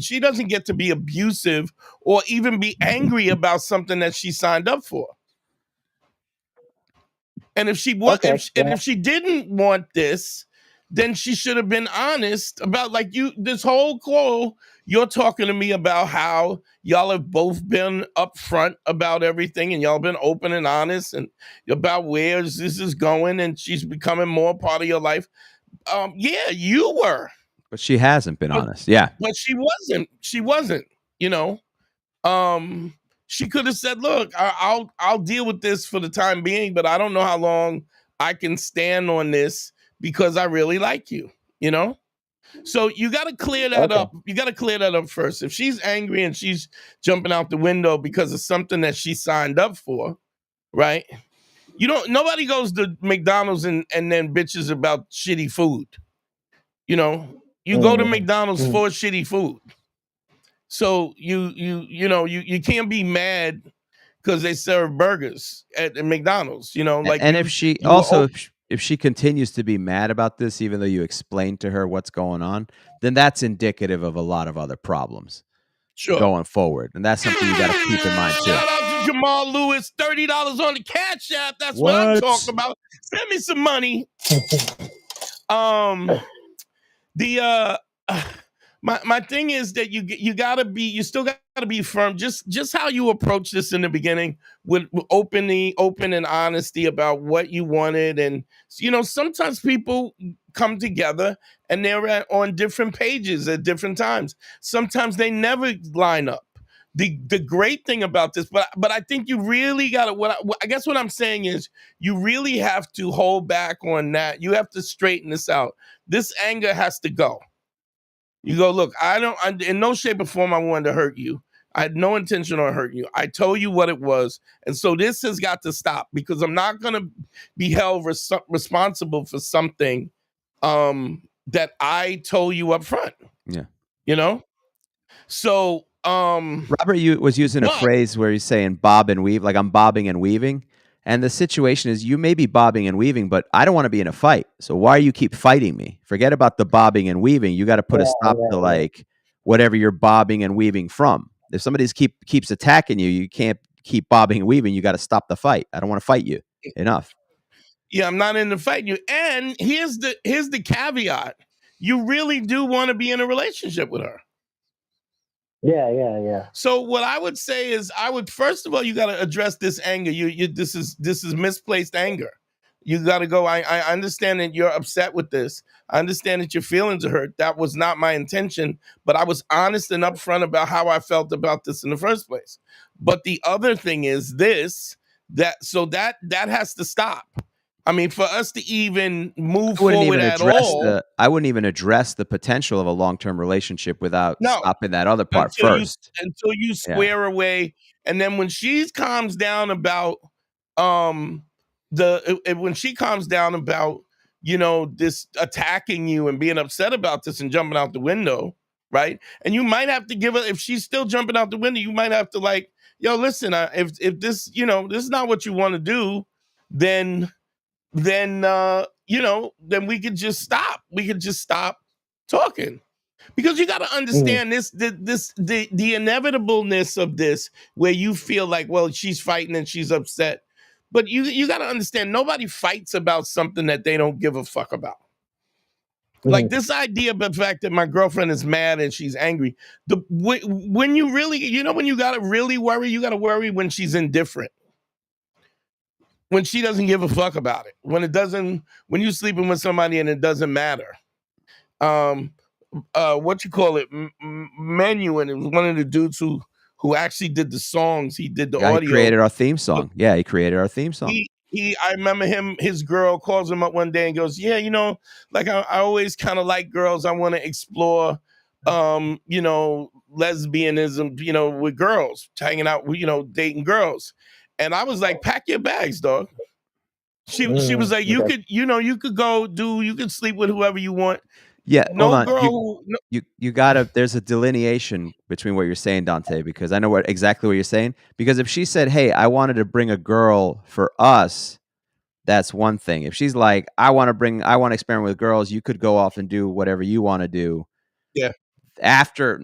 abusive or even be angry about something that she signed up for. And if she if she didn't want this, then she should have been honest about, like, this whole call, you're talking to me about how y'all have both been upfront about everything and y'all been open and honest and about where this is going, and she's becoming more part of your life. Yeah, you were. But she hasn't been honest. Yeah. But she wasn't, she could have said, look, I'll deal with this for the time being, but I don't know how long I can stand on this because I really like you, So you got to clear that up. You got to clear that up first. If she's angry and she's jumping out the window because of something that she signed up for, right? Nobody goes to McDonald's and then bitches about shitty food. You go to McDonald's for shitty food. So you can't be mad because they serve burgers at McDonald's, And if she continues to be mad about this, even though you explained to her what's going on, then that's indicative of a lot of other problems going forward. And that's something you got to keep in mind too. Shout out to Jamal Lewis, $30 on the Cash App. That's what I'm talking about. Send me some money. My thing is that you still gotta be firm. Just how you approach this in the beginning with open and honesty about what you wanted. And sometimes people come together and they're on different pages at different times. Sometimes they never line up. the great thing about this, but I think you really got to, I guess what I'm saying is you really have to hold back on that. You have to straighten this out. This anger has to go. You go, look, in no shape or form I wanted to hurt you. I had no intention on hurting you. I told you what it was. And so this has got to stop, because I'm not going to be held responsible for something that I told you up front. Yeah. You know? So Robert was using a phrase where he's saying bob and weave, like I'm bobbing and weaving. And the situation is, you may be bobbing and weaving, but I don't want to be in a fight. So why you keep fighting me? Forget about the bobbing and weaving. You got to put a stop to like whatever you're bobbing and weaving from. If somebody keeps attacking you, you can't keep bobbing and weaving. You got to stop the fight. I don't want to fight you. Enough. Yeah, I'm not into fighting you. And here's the caveat. You really do want to be in a relationship with her. Yeah. So what I would say is, first of all, you got to address this anger. This is misplaced anger. You got to go, I understand that you're upset with this. I understand that your feelings are hurt. That was not my intention, but I was honest and upfront about how I felt about this in the first place. But the other thing is that has to stop. I mean, for us to even move forward at all, I wouldn't even address the potential of a long-term relationship without stopping that other part first. Until you square away, and then when she calms down about this attacking you and being upset about this and jumping out the window, right? And you might have to give her, if she's still jumping out the window, you might have to like, yo, listen, if this, this is not what you want to do, then we could just stop. We could just stop talking, because you got to understand the inevitableness of this, where you feel like, well, she's fighting and she's upset, but you got to understand, nobody fights about something that they don't give a fuck about. Like this idea of the fact that my girlfriend is mad and she's angry. When you really, when you got to really worry, you got to worry when she's indifferent. When she doesn't give a fuck about it, when you're sleeping with somebody and it doesn't matter. What you call it? Menuhin, it was one of the dudes who actually did the songs. He did the audio. He created our theme song. Yeah, he created our theme song. I remember his girl calls him up one day and goes, yeah, like I always kind of like girls. I want to explore, lesbianism, with girls, hanging out, dating girls. And I was like, pack your bags, dog. She was like, you could sleep with whoever you want. Yeah, hold on. You gotta, there's a delineation between what you're saying, Dante, because I know exactly what you're saying. Because if she said, hey, I wanted to bring a girl for us, that's one thing. If she's like, I want to experiment with girls, you could go off and do whatever you want to do. Yeah.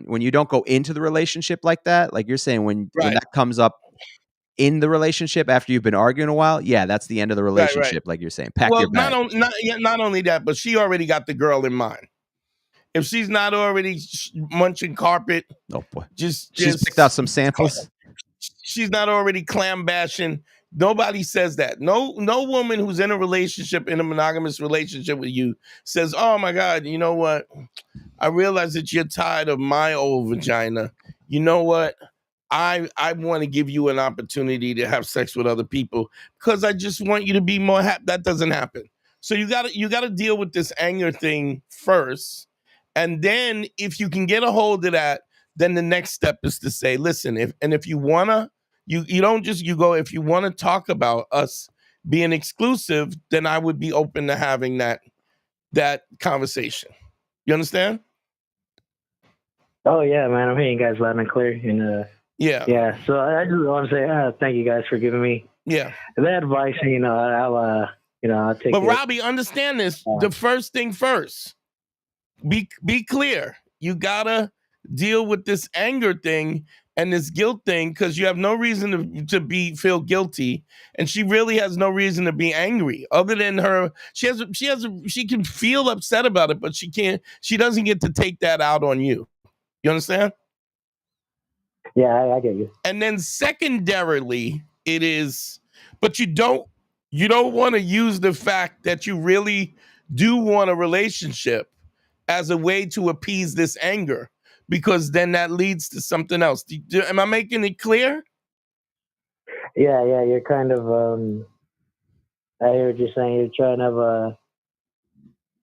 When you don't go into the relationship like that, like you're saying, when that comes up in the relationship after you've been arguing a while, yeah, that's the end of the relationship. Right. Like you're saying, pack your bag. Not only that, but she already got the girl in mind. If she's not already munching carpet, oh boy, she's picked out some samples. She's not already clam bashing. Nobody says that. No woman who's in a monogamous relationship with you says, oh my God, you know what? I realize that you're tired of my old vagina. You know what? I want to give you an opportunity to have sex with other people because I just want you to be more happy. That doesn't happen. So you got to deal with this anger thing first. And then if you can get a hold of that, then the next step is to say, listen, if you want to, you don't just, you go, if you want to talk about us being exclusive, then I would be open to having that conversation. You understand? Oh yeah, man. I'm hearing you guys loud and clear. And yeah. So I just want to say thank you guys for giving me that advice. I'll take it. But Robbie, understand this. The first thing first. Be clear. You gotta deal with this anger thing and this guilt thing because you have no reason to feel guilty, and she really has no reason to be angry other than her. She can feel upset about it, but she can't. She doesn't get to take that out on you. You understand? Yeah, I get you. And then secondarily, it is, but you don't want to use the fact that you really do want a relationship as a way to appease this anger, because then that leads to something else. Am I making it clear? Yeah, you're kind of I hear what you're saying. You're trying to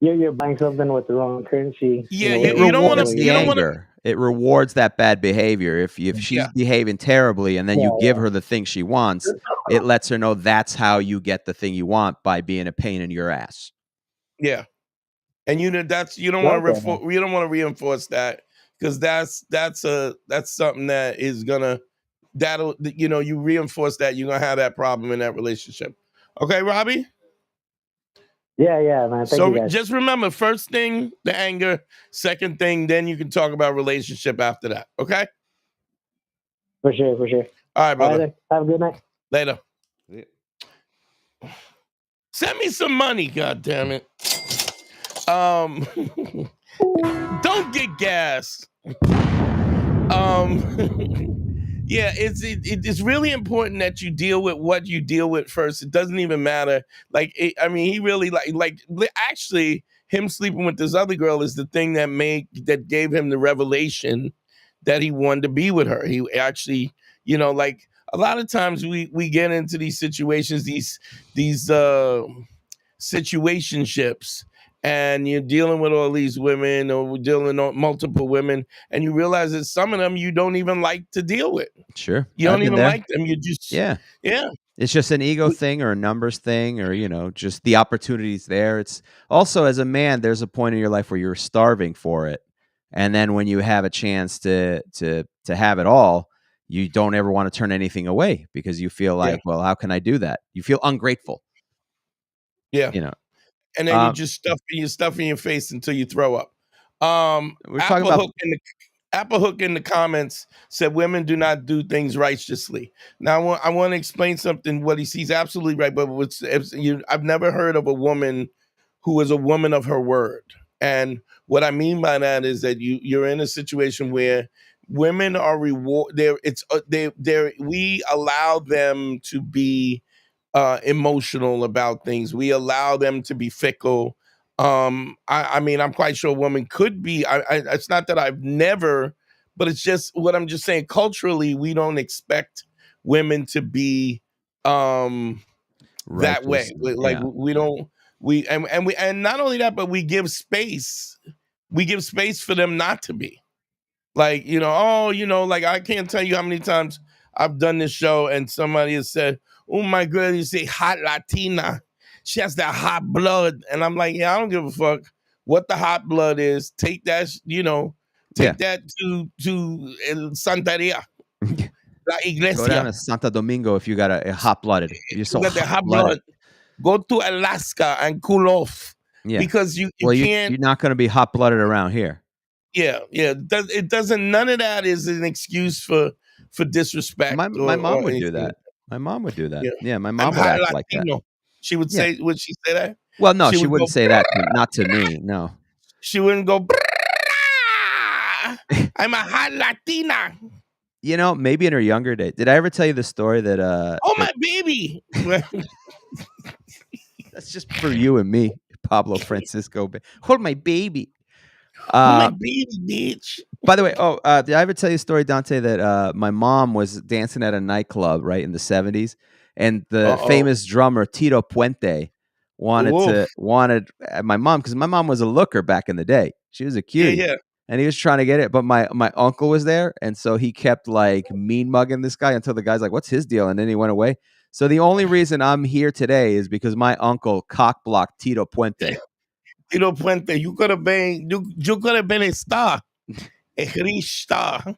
you're buying something with the wrong currency. Yeah, it you don't want rewards to. the You don't want to. anger. It rewards that bad behavior. If she's behaving terribly and then you give her the thing she wants, it lets her know that's how you get the thing you want, by being a pain in your ass. Yeah, and you don't want to reinforce that, because that's something that is gonna you reinforce that, you're gonna have that problem in that relationship. Okay, Robbie. Yeah, man. Thank you, guys. Just remember, first thing, the anger. Second thing, then you can talk about relationship after that. Okay? For sure. All right, brother. All right, have a good night. Later. Yeah. Send me some money, God damn it. Don't get gas. Yeah, it's really important that you deal with what you deal with first. It doesn't even matter. He really actually, him sleeping with this other girl is the thing that gave him the revelation that he wanted to be with her. He actually, a lot of times we get into these situations, these situationships, and you're dealing with all these women, or dealing with multiple women, and you realize that some of them you don't even like to deal with. Sure. You don't even like them. You just, yeah. It's just an ego thing or a numbers thing, or, just the opportunities there. It's also, as a man, there's a point in your life where you're starving for it. And then when you have a chance to have it all, you don't ever want to turn anything away, because you feel like, well, how can I do that? You feel ungrateful. Yeah. And then you just stuff in your face until you throw up. We're talking about Apple Hook in the comments said women do not do things righteously. Now I want to explain something. What he sees absolutely right, but I've never heard of a woman who is a woman of her word. And what I mean by that is that you're in a situation where women are we allow them to be emotional about things. We allow them to be fickle. I'm quite sure a woman could be. It's not that I've never, but it's just what I'm just saying. Culturally, we don't expect women to be that way. We don't. And not only that, but we give space. We give space for them not to be. I can't tell you how many times I've done this show and somebody has said, "Oh my girl, you say hot Latina. She has that hot blood." And I'm like, yeah, I don't give a fuck what the hot blood is. Take that, that to Santeria, La Iglesia. Go down to Santo Domingo if you got a hot-blooded. You're so hot-blooded. Go to Alaska and cool off. Yeah. Because you can't. You're not going to be hot-blooded around here. Yeah. It doesn't. None of that is an excuse for disrespect. My mom would do that. My mom would do that. Yeah, my mom would act Latino. like that. She would say, would she say that? Well, no, she wouldn't say that. Not to me. No. She wouldn't go, I'm a hot Latina. Maybe in her younger days. Did I ever tell you the story that my baby. That's just for you and me, Pablo Francisco. Hold my baby. My baby, bitch. By the way, did I ever tell you a story, Dante, that my mom was dancing at a nightclub, right, in the 70s, and the famous drummer Tito Puente wanted my mom, because my mom was a looker back in the day. She was a cutie. Yeah. And he was trying to get it, but my uncle was there, and so he kept mean mugging this guy until the guy's like, "What's his deal?" And then he went away. So the only reason I'm here today is because my uncle cock-blocked Tito Puente. Tito Puente, you could have been a star, a rich star.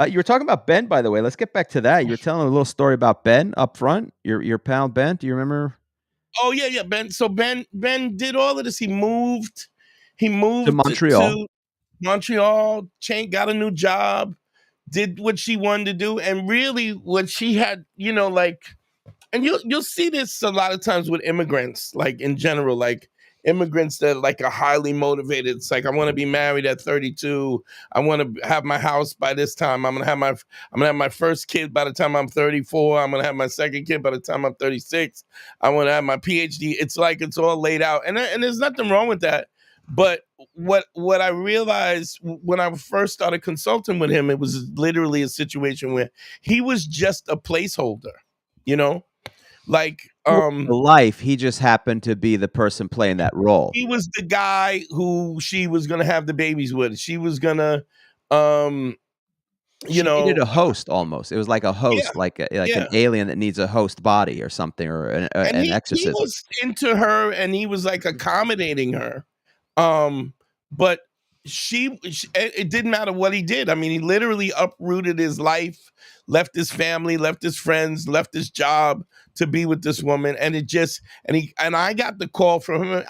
You were talking about Ben, by the way. Let's get back to that. You were telling a little story about Ben up front. Your pal Ben. Do you remember? Oh yeah, Ben. So Ben did all of this. He moved to Montreal. Montreal, got a new job, did what she wanted to do, and really what she had, and you'll see this a lot of times with immigrants, in general, immigrants that are highly motivated. It's I want to be married at 32. I want to have my house by this time. I'm gonna have my first kid by the time I'm 34. I'm gonna have my second kid by the time I'm 36. I want to have my PhD. It's it's all laid out, and there's nothing wrong with that. But what I realized when I first started consulting with him, it was literally a situation where he was just a placeholder, you know, like life. He just happened to be the person playing that role. He was the guy who she was gonna have the babies with. She was gonna, you she know, needed a host almost. It was like a host, yeah, like yeah. an alien that needs a host body or something, or an He exorcism. was into her, and he was like accommodating her. But it didn't matter what he did. I mean, he literally uprooted his life, left his family, left his friends, left his job to be with this woman. And I got the call from him.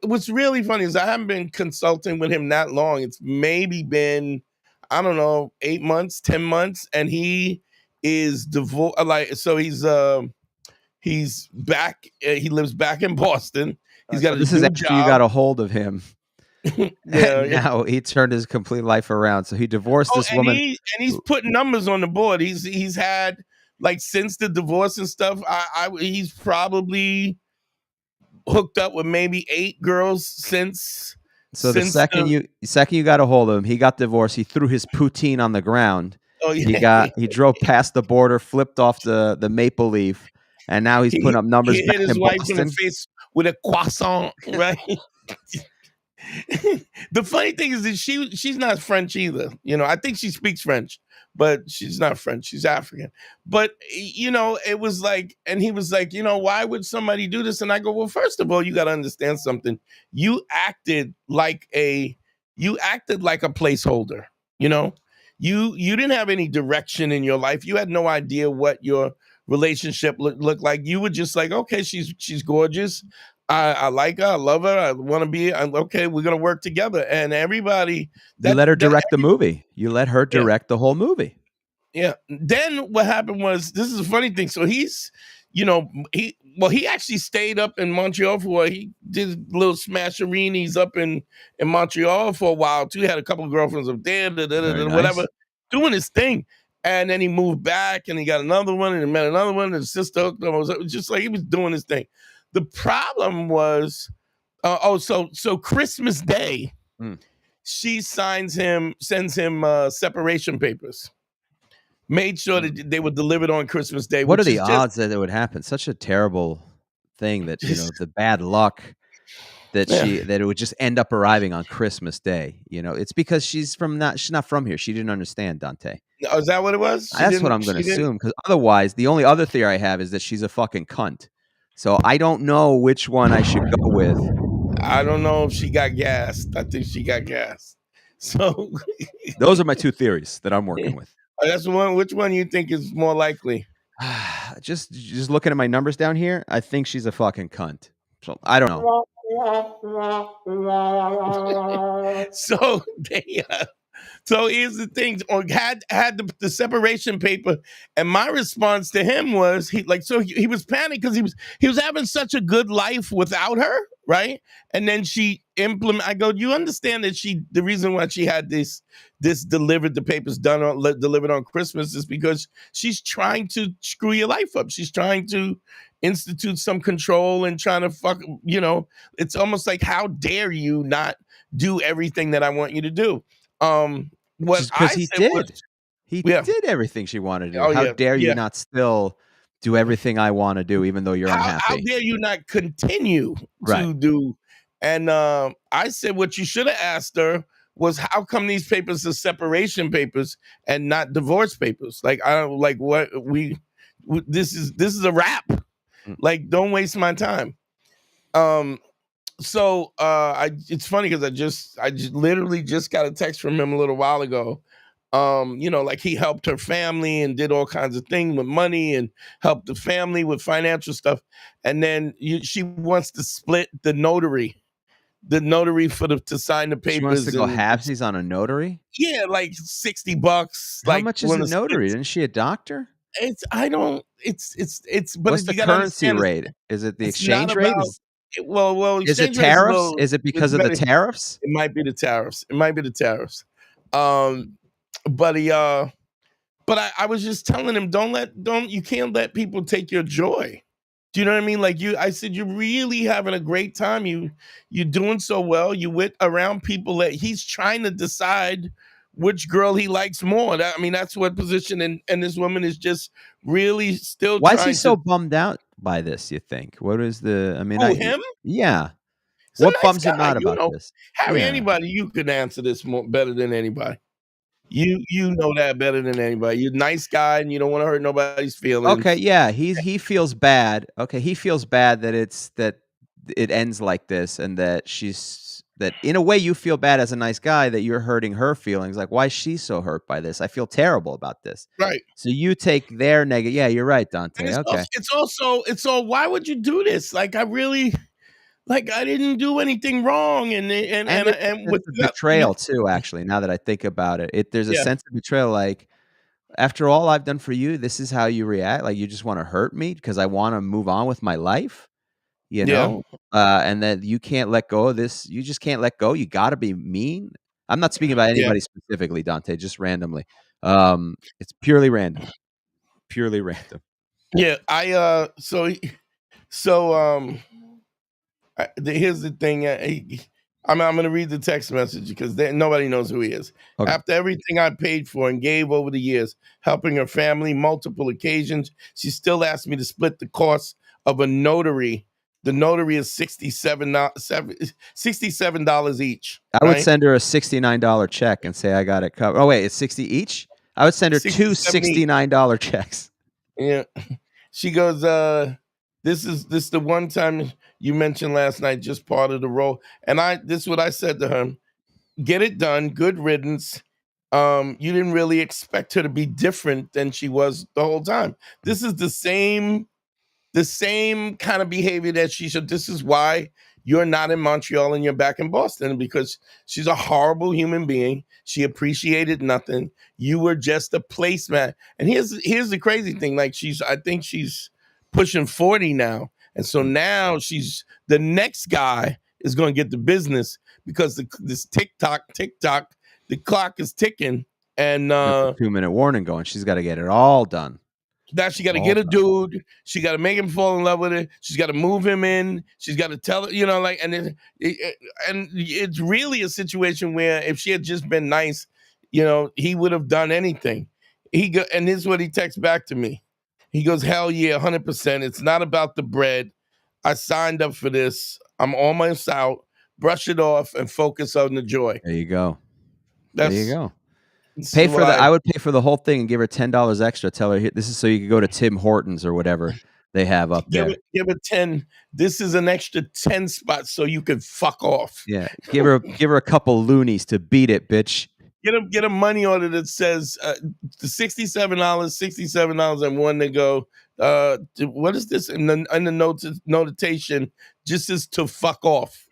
What's really funny is I haven't been consulting with him that long. It's maybe been, I don't know, 8 months, 10 months. And he is divorced. He's back. He lives back in Boston. He's got this a is new after job. you got a hold of him. Yeah, now he turned his complete life around. So he divorced this woman. He's putting numbers on the board. He's had, like, since the divorce and stuff, he's probably hooked up with maybe 8 girls since. So the second you got a hold of him, he got divorced. He threw his poutine on the ground. Oh yeah. He drove past the border, flipped off the maple leaf, and now he's putting up numbers. He hit his wife in the face with a croissant, right? The funny thing is that she's not French either. You know, I think she speaks French, but she's not French. She's African. But, you know, it was like, and he was like, you know, why would somebody do this? And I go, well, first of all, you got to understand something. You acted like a placeholder. You know, you didn't have any direction in your life. You had no idea what your relationship looked like. You were just like, okay, she's gorgeous. I like her. I love her. I want to be. Okay, we're gonna work together. And everybody, you let her direct the movie. You let her direct the whole movie. Yeah. Then what happened was, this is a funny thing. So he's, you know, he actually stayed up in Montreal he did little smashereenies up in Montreal for a while too. He had a couple of girlfriends up there, whatever, doing his thing. And then he moved back and he got another one and he met another one and his sister hooked him. It was just like he was doing his thing. The problem was, so Christmas Day, she sends him separation papers. Made sure that they were delivered on Christmas Day. What are the odds that it would happen? Such a terrible thing that, you know, the bad luck that that it would just end up arriving on Christmas Day. You know, it's because she's not from here. She didn't understand, Dante. Oh, is that what it was? That's what I'm going to assume. Because otherwise, the only other theory I have is that she's a fucking cunt. So I don't know which one I should go with. I don't know if she got gassed. I think she got gassed. So those are my 2 theories that I'm working with. That's the one. Which one you think is more likely? Just looking at my numbers down here, I think she's a fucking cunt. So I don't know. So here's the thing: had the separation paper, and my response to him was he was panicked because he was having such a good life without her, right? And then I go, you understand that the reason why she had this delivered, the papers delivered on Christmas, is because she's trying to screw your life up. She's trying to institute some control and trying to fuck. You know, it's almost like, how dare you not do everything that I want you to do? Because he did everything she wanted to do. How dare you not still do everything I want to do, even though you're unhappy? How dare you not continue to do? And I said, what you should have asked her was, how come these papers are separation papers and not divorce papers? Like, I don't like what this is a wrap. Like, don't waste my time. So it's funny because I just literally just got a text from him a little while ago. You know, like, he helped her family and did all kinds of things with money and helped the family with financial stuff. And then she wants to split the notary to sign the papers. She wants to go halvesies on a notary? Yeah, like $60. How much is a notary? Isn't she a doctor? But what's the currency rate? Is it the exchange rate? Is it tariffs? Is it because of the tariffs? It might be the tariffs. But I was just telling him, you can't let people take your joy. Do you know what I mean? Like I said, you're really having a great time. You're doing so well. You went around people that he's trying to decide which girl he likes more. That's what position, and this woman is just really still Why is he trying so to. bummed out by this, you think? What is the Oh, him? Yeah. He's a What nice bums him guy, out about this? Harry. Yeah. Anybody, you can answer this better than anybody. You know that better than anybody. You're a nice guy, and you don't want to hurt nobody's feelings. Okay, yeah, he feels bad. Okay, he feels bad that it ends like this, and that in a way you feel bad as a nice guy that you're hurting her feelings. Like, why is she so hurt by this? I feel terrible about this. Right. So you take their negative. Yeah, you're right, Dante. And Okay. it's all. Why would you do this? Like, I didn't do anything wrong, and with the betrayal too. Actually, now that I think about it, there's a sense of betrayal. Like, after all I've done for you, this is how you react. Like, you just want to hurt me because I want to move on with my life. You know, and that you can't let go of this. You just can't let go. You got to be mean. I'm not speaking about anybody specifically, Dante, just randomly. It's purely random. Purely random. Yeah, here's the thing. I'm going to read the text message because nobody knows who he is. Okay. After everything I paid for and gave over the years, helping her family multiple occasions, she still asked me to split the cost of a notary. The notary is $67 each. I would send her a $69 check and say I got it covered. Oh wait, it's 60 each? I would send her two $69 checks. Yeah. She goes, this is the one time you mentioned last night, just part of the role. And this is what I said to her. Get it done. Good riddance. You didn't really expect her to be different than she was the whole time. This is the same kind of behavior that she should. This is why you're not in Montreal and you're back in Boston, because she's a horrible human being. She appreciated nothing. You were just a placemat. And here's the crazy thing. Like, I think she's pushing 40 now. And so now the next guy is going to get the business because this TikTok, the clock is ticking. And 2-minute warning going. She's got to get it all done. Now she got to get a dude. She got to make him fall in love with her. She's got to move him in. She's got to tell her, and it's really a situation where if she had just been nice, he would have done anything. And this is what he texts back to me. He goes, hell yeah, 100%. It's not about the bread. I signed up for this. I'm almost out. Brush it off and focus on the joy. There you go. There you go. I would pay for the whole thing and give her $10 extra. Tell her this is so you can go to Tim Hortons or whatever they have up there. Give her 10. This is an extra 10 spots so you can fuck off. Yeah. Give her a couple loonies to beat it, bitch. Get a money order that says the $67 and one to go. What is this in the notation? Just is to fuck off.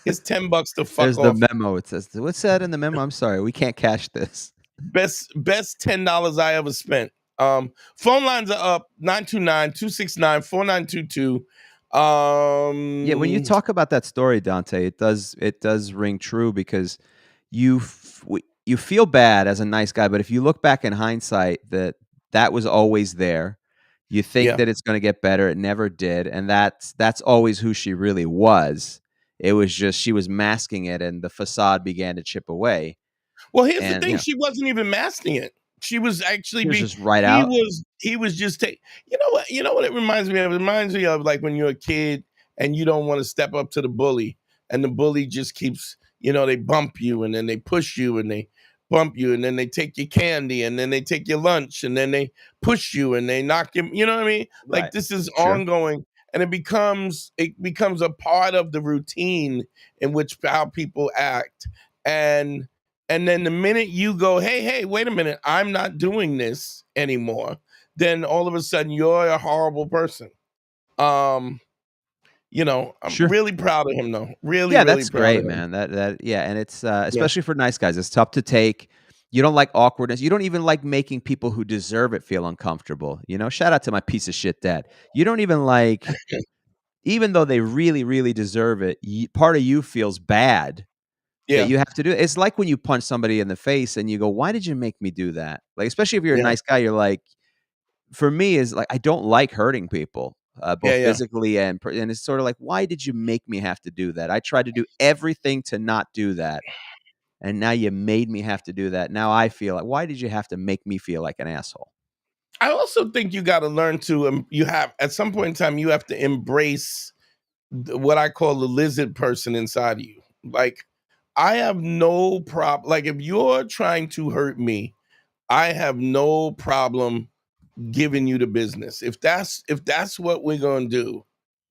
It's $10 to fuck There's off. There's the memo. It says, what's that in the memo? I'm sorry, we can't cash this. Best $10 I ever spent. Phone lines are up 929-269-4922. Yeah, when you talk about that story, Dante, it does ring true because you feel bad as a nice guy, but if you look back in hindsight, that was always there. You think that it's going to get better. It never did, and that's always who she really was. It was just she was masking it, and the facade began to chip away. Well, here's the thing: she wasn't even masking it. She was actually just right out. He was just You know what it reminds me of? It reminds me of like when you're a kid and you don't want to step up to the bully, and the bully just keeps, they bump you and then they push you and they bump you and then they take your candy and then they take your lunch and then they push you and they knock you. You know what I mean? Right. Like this is ongoing. And it becomes a part of the routine in which how people act. And then the minute you go, hey, wait a minute, I'm not doing this anymore, then all of a sudden you're a horrible person. I'm really proud of him though. Really, that's great, man. And it's especially for nice guys, it's tough to take. You don't like awkwardness. You don't even like making people who deserve it feel uncomfortable. Shout out to my piece of shit dad. You don't even like, even though they really, really deserve it, part of you feels bad that you have to do it. It's like when you punch somebody in the face and you go, why did you make me do that? Like, especially if you're a nice guy, you're like, for me is like, I don't like hurting people, both physically and it's sort of like, why did you make me have to do that? I tried to do everything to not do that. And now you made me have to do that. Now I feel like, why did you have to make me feel like an asshole? I also think you got to learn to, you have, at some point in time, you have to embrace what I call the lizard person inside of you. Like, I have no problem. Like, if you're trying to hurt me, I have no problem giving you the business. If that's what we're gonna do,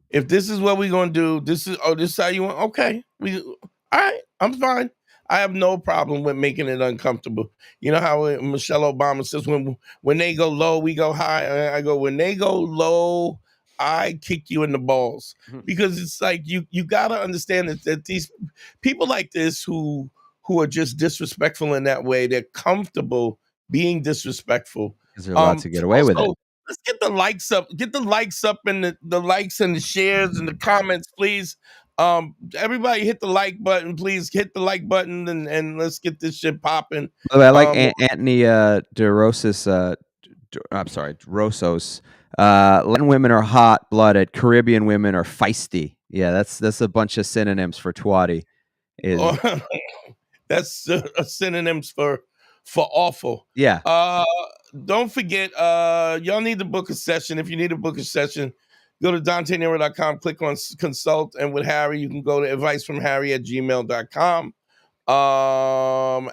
if this is what we're gonna do, this is how you want. Okay, all right, I'm fine. I have no problem with making it uncomfortable. You know how Michelle Obama says, when they go low, we go high. I go, when they go low, I kick you in the balls. Because it's like you got to understand that these people like this who are just disrespectful in that way, they're comfortable being disrespectful. Because they're allowed to get away with it. Let's get the likes up. Get the likes up and the likes and the shares and the comments, please. Everybody hit the like button, please. Hit the like button and let's get this shit popping. I like Anthony DeRosos. I'm sorry, Rosos. Latin women are hot-blooded. Caribbean women are feisty. Yeah, that's a bunch of synonyms for twatty. That's synonyms for awful. Yeah. Don't forget, y'all need to book a session. If you need to book a session, go to DanteNero.com, click on consult, and with Harry, you can go to advicefromharry@gmail.com.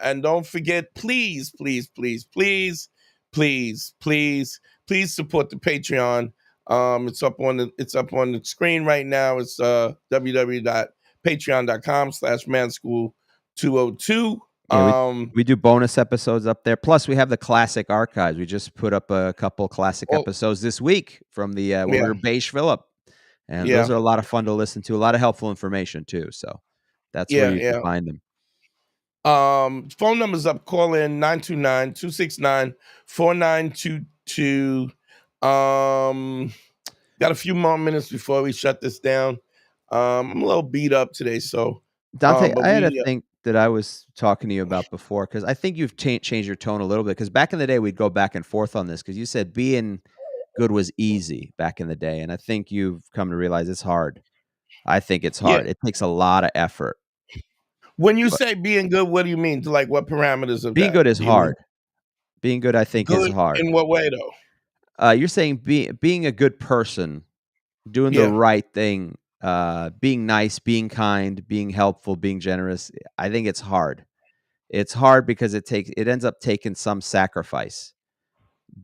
And don't forget, please support the Patreon. It's up on the screen right now. It's www.patreon.com/manschool202. Yeah, we do bonus episodes up there. Plus, we have the classic archives. We just put up a couple classic episodes this week from the when we were Beige Phillip, and those are a lot of fun to listen to. A lot of helpful information too. So that's where you can find them. Phone numbers up. Call in 929-269-4922. Got a few more minutes before we shut this down. I'm a little beat up today, so Dante, I had a thing that I was talking to you about before, because I think you've changed your tone a little bit. Because back in the day, we'd go back and forth on this, because you said being good was easy back in the day, and I think you've come to realize it's hard. I think it's hard. It takes a lot of effort. When you say being good, what do you mean? Like, what parameters of being good is hard? Being good, I think, is hard. In what way, though? You're saying being a good person, doing the right thing, being nice, being kind, being helpful, being generous. I think it's hard. It's hard because it ends up taking some sacrifice.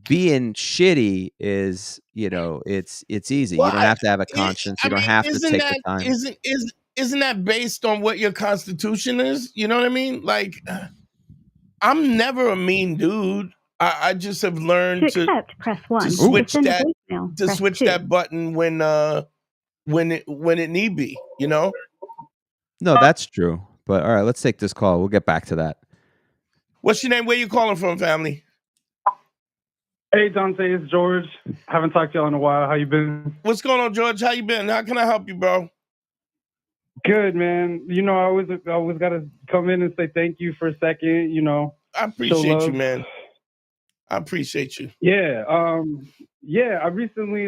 Being shitty is, it's easy. You don't have to have a conscience. You don't have to take the time. Isn't that based on what your constitution is? You know what I mean? Like, I'm never a mean dude. I just have learned to press 1. to switch that button when it need be, No, that's true. But all right, let's take this call. We'll get back to that. What's your name? Where you calling from, family? Hey, Dante, it's George. Haven't talked to y'all in a while. How you been? What's going on, George? How you been? How can I help you, bro? Good, man. I always got to come in and say thank you for a second, I appreciate you, man. I appreciate you. Yeah. I recently,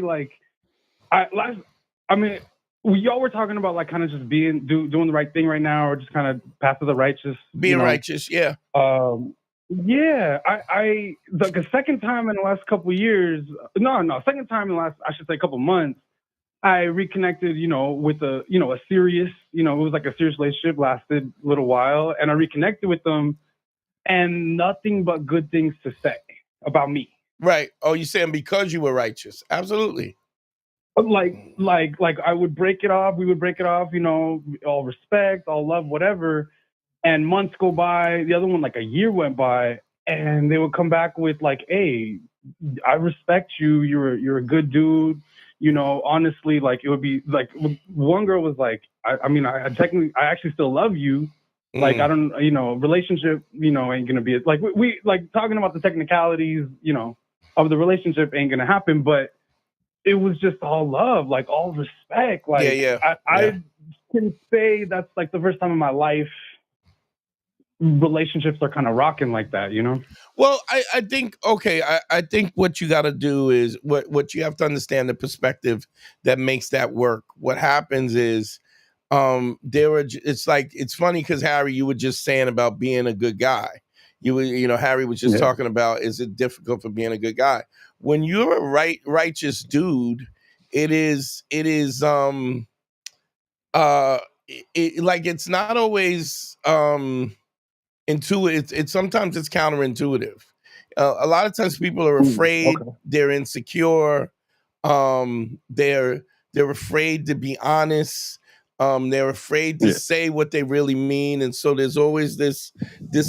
y'all were talking about, like, kind of just doing the right thing right now, or just kind of path of the righteous. Being righteous, yeah. Yeah. The second time in the last couple of years, second time in the last, I should say, couple months, I reconnected, with a serious, it was like a serious relationship, lasted a little while, and I reconnected with them, and nothing but good things to say about me. Right. Oh, you're saying because you were righteous? Absolutely. Like I would break it off. We would break it off, all respect, all love, whatever. And months go by. The other one, like a year went by, and they would come back with like, "Hey, I respect you. You're a good dude. Honestly, like, it would be like, one girl was like, I actually still love you. Like, I don't, relationship, ain't gonna be like, we like talking about the technicalities, of the relationship ain't gonna happen, but it was just all love, like all respect. Like, I can say that's like the first time in my life relationships are kind of rocking like that, you know? Well, I think, okay, I think what you got to do is what you have to understand the perspective that makes that work. What happens is it's like, it's funny because Harry, you were just saying about being a good guy. Harry was just talking about, is it difficult for being a good guy? When you're a righteous dude, it's not always intuitive. It's sometimes it's counterintuitive. A lot of times people are afraid, they're insecure, they're afraid to be honest, they're afraid to say what they really mean, and so there's always this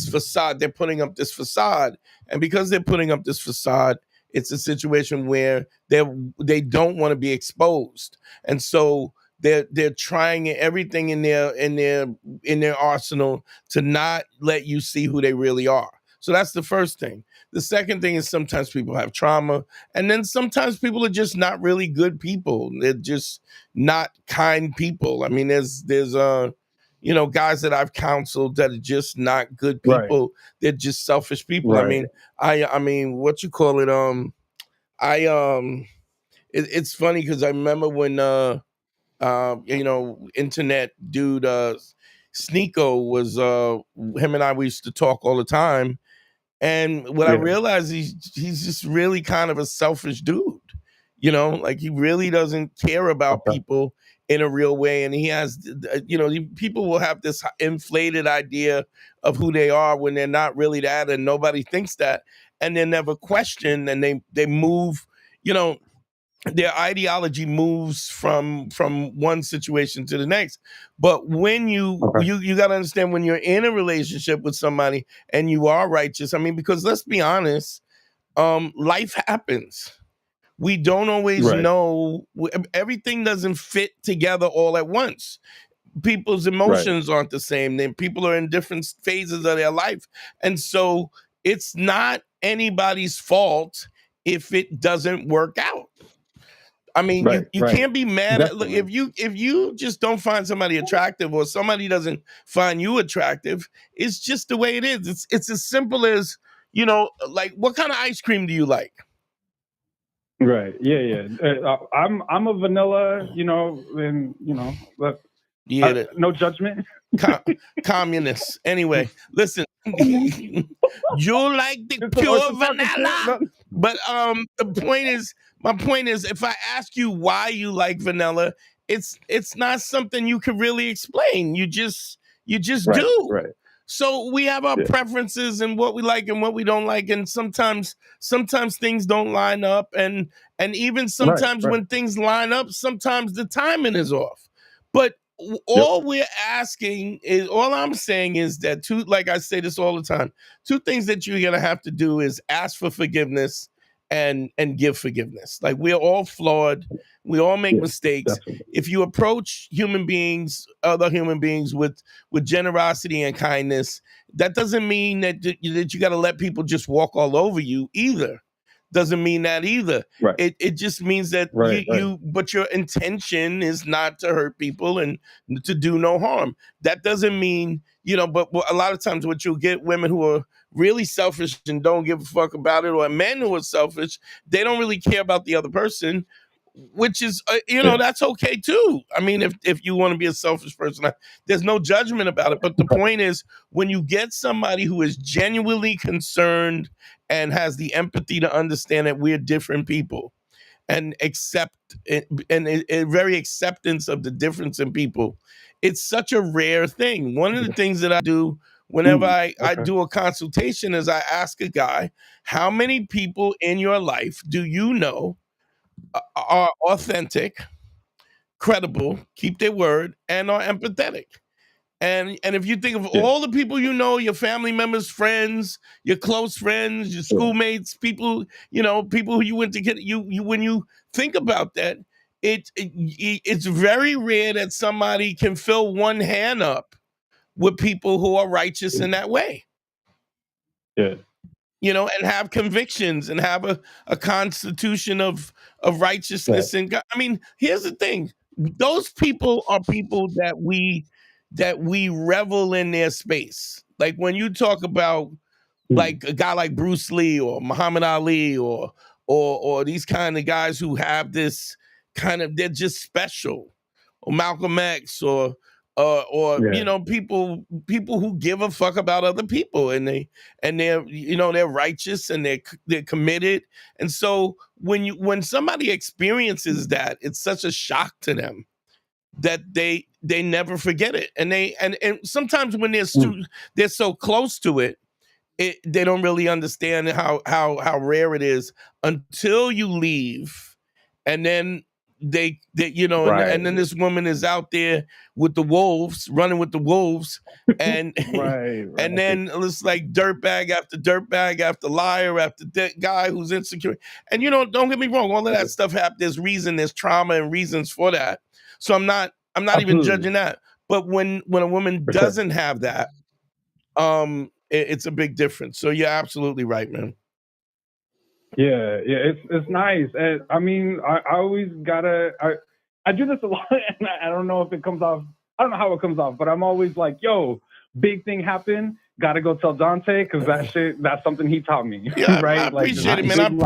facade. They're putting up this facade, and because they're putting up this facade, it's a situation where they don't want to be exposed, and so they're trying everything in their arsenal to not let you see who they really are. So that's the first thing. The second thing is sometimes people have trauma, and then sometimes people are just not really good people. They're just not kind people. I mean, there's guys that I've counseled that are just not good people. Right. They're just selfish people. Right. I mean, what you call it? It's funny because I remember when internet dude Sneeko was him and I, we used to talk all the time. And what I realized, he's just really kind of a selfish dude, like he really doesn't care about people in a real way. And he has, people will have this inflated idea of who they are when they're not really that, and nobody thinks that, and they're never questioned, and they move, their ideology moves from one situation to the next. But when you got to understand, when you're in a relationship with somebody and you are righteous, I mean, because let's be honest, life happens. We don't always know. Everything doesn't fit together all at once. People's emotions aren't the same. Then people are in different phases of their life. And so it's not anybody's fault if it doesn't work out. I mean, you can't be mad at, look, if you just don't find somebody attractive, or somebody doesn't find you attractive, it's just the way it is. It's as simple as, like, what kind of ice cream do you like? Right. Yeah. I'm a vanilla, and but no judgment. Communists. Anyway, listen, you like the pure vanilla, but my point is, if I ask you why you like vanilla, it's not something you can really explain. You just do. Right. So we have our preferences and what we like and what we don't like, and sometimes things don't line up, and even sometimes when things line up, sometimes the timing is off. But all I'm saying is that like I say this all the time, two things that you're gonna have to do is ask for forgiveness and give forgiveness. Like, we're all flawed, we all make mistakes. Definitely. If you approach other human beings with generosity and kindness, that doesn't mean that you got to let people just walk all over you either. Doesn't mean that either. Right. It just means that but your intention is not to hurt people and to do no harm. That doesn't mean, but a lot of times what you'll get, women who are really selfish and don't give a fuck about it, or men who are selfish, they don't really care about the other person, which is, that's okay too. I mean, if you want to be a selfish person, there's no judgment about it. But the point is, when you get somebody who is genuinely concerned and has the empathy to understand that we're different people, and accept it, and a very acceptance of the difference in people, it's such a rare thing. One of the things that I do whenever I do a consultation is I ask a guy, how many people in your life do you know are authentic, credible, keep their word, and are empathetic? And if you think of all the people your family members, friends, your close friends, your schoolmates, people, people who you went to get, you when you think about that, it's very rare that somebody can fill one hand up with people who are righteous in that way. Yeah. And have convictions and have a constitution of righteousness. And God. I mean, here's the thing. Those people are people that we revel in their space. Like when you talk about like a guy like Bruce Lee or Muhammad Ali or these kind of guys who have this kind of, they're just special, or Malcolm X or you know, people who give a fuck about other people, and they're you know, they're righteous and they're committed. And so when somebody experiences that, it's such a shock to them that they never forget it. And and sometimes when they're so close to it, they don't really understand how rare it is until you leave, and then they you know, and then this woman is out there with the wolves, running with the wolves, and and then it's like dirtbag after dirtbag after liar after guy who's insecure. And you know, don't get me wrong, all of that stuff happens. There's reason, there's trauma and reasons for that. So I'm not even judging that. But when a woman doesn't have that, it's a big difference. So you're absolutely right, man. Yeah, it's nice. And I mean, I always gotta. I do this a lot, and I don't know if it comes off. I don't know how it comes off, but I'm always like, "Yo, big thing happened. Gotta go tell Dante because that's something he taught me." Yeah, right? I appreciate it, man.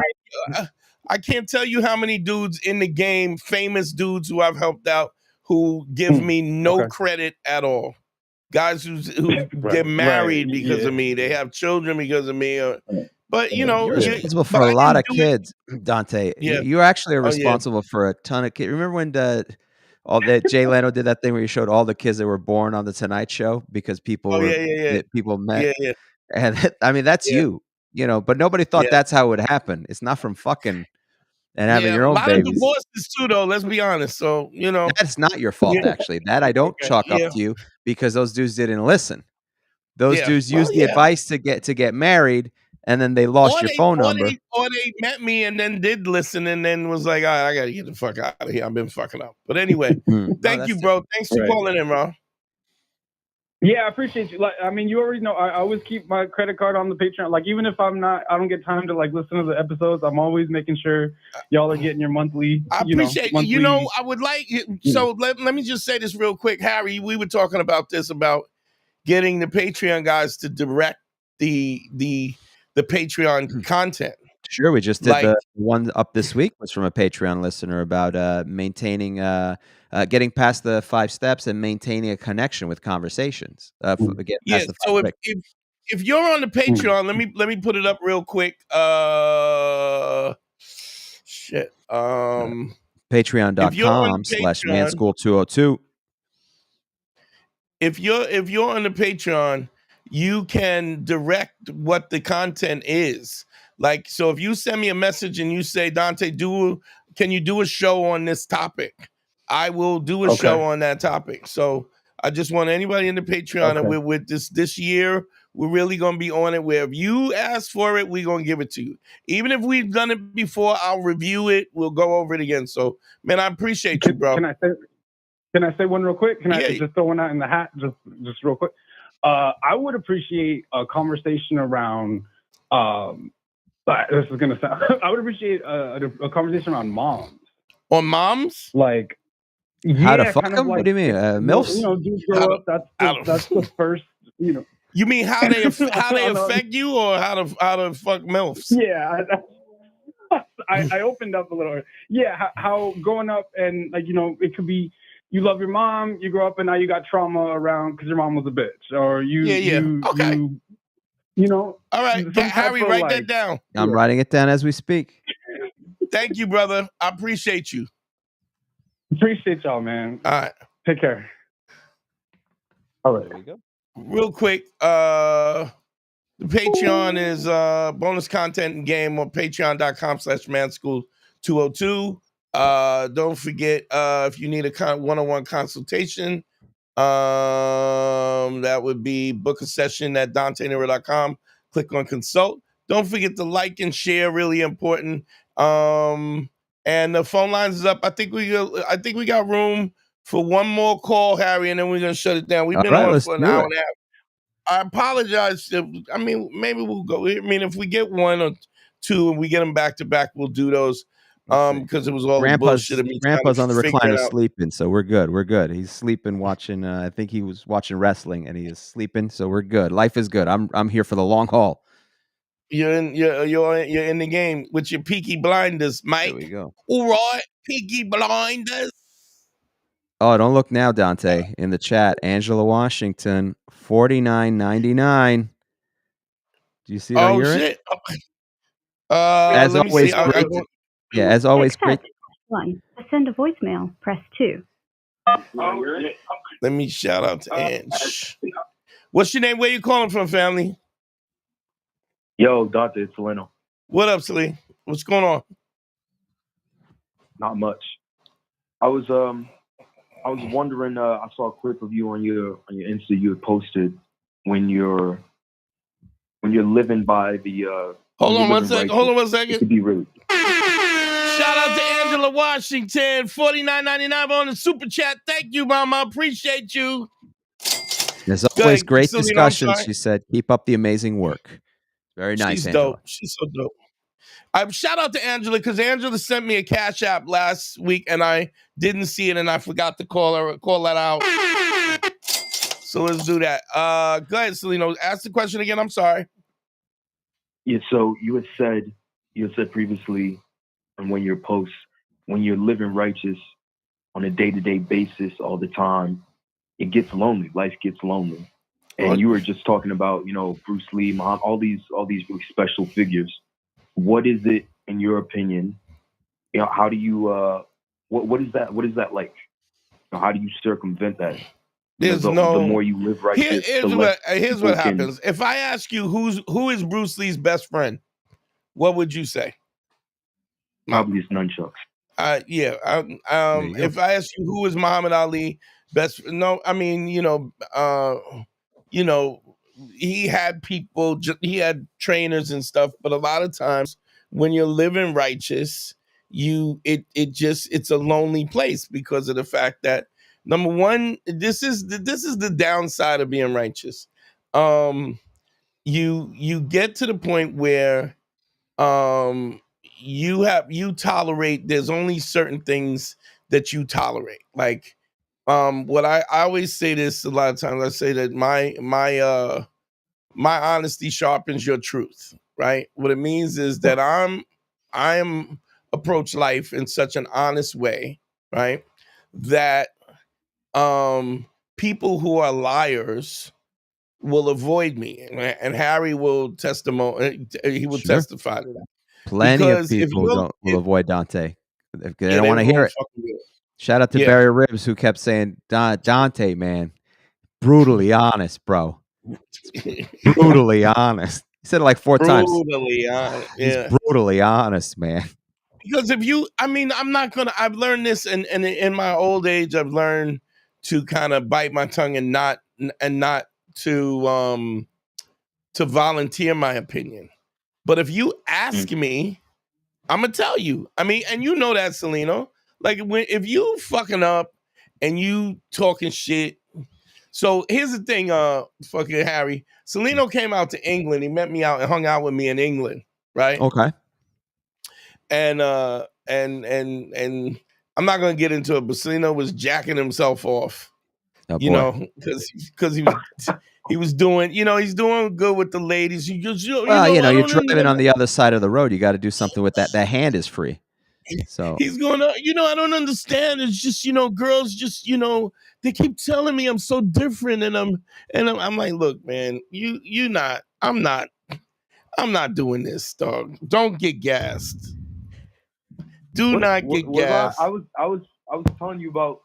I can't tell you how many dudes in the game, famous dudes who I've helped out, who give me no credit at all. Guys who get married because of me, they have children because of me. But you know, you're responsible for a lot of kids, Dante. Yeah. You actually are responsible for a ton of kids. Remember when Jay Leno did that thing where he showed all the kids that were born on the Tonight Show because people people met. And I mean, that's you know, but nobody thought that's how it would happen. It's not from fucking and having your own babies. A lot of divorces too, though. Let's be honest. So you know, that's not your fault. Actually, that I don't chalk up to you because those dudes didn't listen. Those dudes used the advice to get married, and then they lost your phone number. Or they met me and then did listen, and then was like, all right, I gotta get the fuck out of here. I've been fucking up. But anyway, thank you, bro. Thanks for calling in, bro. Yeah, I appreciate you. Like, I mean, you already know I always keep my credit card on the Patreon. Like, even if I don't get time to like listen to the episodes, I'm always making sure y'all are getting your monthly. I appreciate you. You know, I would like so let me just say this real quick, Harry. We were talking about this about getting the Patreon guys to direct the Patreon content. Sure, we just did the one up this week was from a Patreon listener about maintaining, getting past the 5 steps and maintaining a connection with conversations. So if you're on the Patreon, let me put it up real quick. Patreon.com/manschool202. If you're on the Patreon, you can direct what the content is. Like, so if you send me a message and you say, Dante, can you do a show on this topic? I will do a show on that topic. So I just want anybody in the Patreon, and we're with this year, we're really going to be on it where if you ask for it, we're going to give it to you. Even if we've done it before, I'll review it. We'll go over it again. So, man, I appreciate you, bro. Can I say one real quick? Can I just throw one out in the hat? Just real quick. I would appreciate a conversation around, this is going to sound, I would appreciate a conversation around moms. On moms? Like, how to fuck them? Like, what do you mean? MILFs? You know, dudes grow up, that's the first, you know. You mean how they affect you, or how to fuck MILFs? Yeah, I opened up a little. Yeah, how growing up and like, you know, it could be you love your mom, you grow up and now you got trauma around because your mom was a bitch, or you know. All right, Harry, write that down. I'm writing it down as we speak. Thank you, brother. I appreciate you. Appreciate y'all, man. All right, take care. All right, there we go. Real quick, the Patreon is bonus content and game on patreon.com/manschool202. Don't forget, if you need a one-on-one consultation, that would be book a session at DanteNero.com. Click on consult. Don't forget to like and share, really important. And the phone lines is up. I think we got room for one more call, Harry, and then we're gonna shut it down. We've been on for an hour and a half. I apologize. I mean, maybe we'll go. I mean, if we get one or two and we get them back to back, we'll do those. because it was all the bullshit of me Grandpa's trying on to the figure recliner it out. sleeping, so we're good. We're good. He's sleeping, watching. I think he was watching wrestling, and he is sleeping, so we're good. Life is good. I'm here for the long haul. You're in the game with your Peaky Blinders, Mike. There we go. All right, Peaky Blinders. Oh, don't look now, Dante. In the chat, Angela Washington, $49.99. Do you see it on your end? Shit. As let me always, see. great. Yeah, as always, great. 1. To send a voicemail, press 2. Let me shout out to Ange. What's your name? Where you calling from, family? Yo, Dante, it's Seleno. What up, Selene? What's going on? Not much. I was wondering. I saw a clip of you on your Insta. You had posted when you're living by the. Hold on one second. It could be really. Shout out to Angela Washington, $49.99 on the super chat. Thank you, Mama. Appreciate you. There's always great discussions. She said, "Keep up the amazing work." Very nice. She's Angela. dope. She's so dope. Shout out to Angela because Angela sent me a Cash App last week and I didn't see it and I forgot to call that out. So let's do that. Go ahead, Seleno. Ask the question again. I'm sorry. Yeah. So you had said previously, and when your posts, when you're living righteous on a day-to-day basis all the time, it gets lonely. Life gets lonely. And you were just talking about, Bruce Lee, Muhammad, all these really special figures. What is it, in your opinion? How do you? What is that? What is that like? How do you circumvent that? The more you live righteous, here's what happens. If I ask you who is Bruce Lee's best friend, what would you say? Probably his nunchucks. If I ask you who is Muhammad Ali best, no, I mean, he had people, he had trainers and stuff, but a lot of times when you're living righteous, it's a lonely place because of the fact that number one, this is the downside of being righteous. You get to the point where you tolerate, there's only certain things that you tolerate. Like what I always say this a lot of times, I say that my honesty sharpens your truth, right? What it means is that I'm approach life in such an honest way, right? That people who are liars will avoid me, and Harry will testify to that. Plenty of people will avoid Dante. They don't want to hear it. Shout out to Barry Ribs, who kept saying, Dante, man, brutally honest, bro. Brutally honest. He said it like 4 times. Brutally honest. Yeah. He's brutally honest, man. Because I've learned this, and in my old age, I've learned to kind of bite my tongue and not to volunteer my opinion. But if you ask me, I'm gonna tell you. I mean, and you know that, Seleno. Like if you fucking up and you talking shit. So here's the thing, fucking Harry. Seleno came out to England. He met me out and hung out with me in England, right? Okay. And I'm not gonna get into it, but Seleno was jacking himself off. Because he was doing, he's doing good with the ladies. You're driving on the other side of the road. You got to do something with that. That hand is free. So he's going, I don't understand. It's just, girls just, they keep telling me I'm so different, and I'm like, look, man, I'm not doing this, dog. Don't get gassed. Do not get gassed. I was telling you about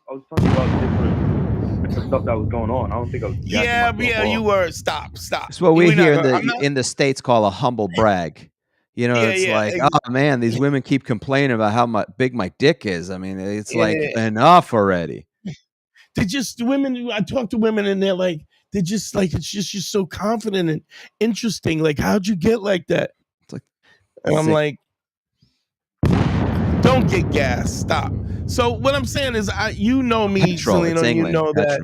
different stuff that was going on. I don't think I was. You were. Stop. It's what we here in the States call a humble brag. Oh man, these women keep complaining about how big my dick is. I mean, it's enough already. They just women. I talk to women and they're like, it's just you're so confident and interesting. Like, how'd you get like that? And I'm like, don't get gassed. Stop. So what I'm saying is, you know me, Seleno, you know that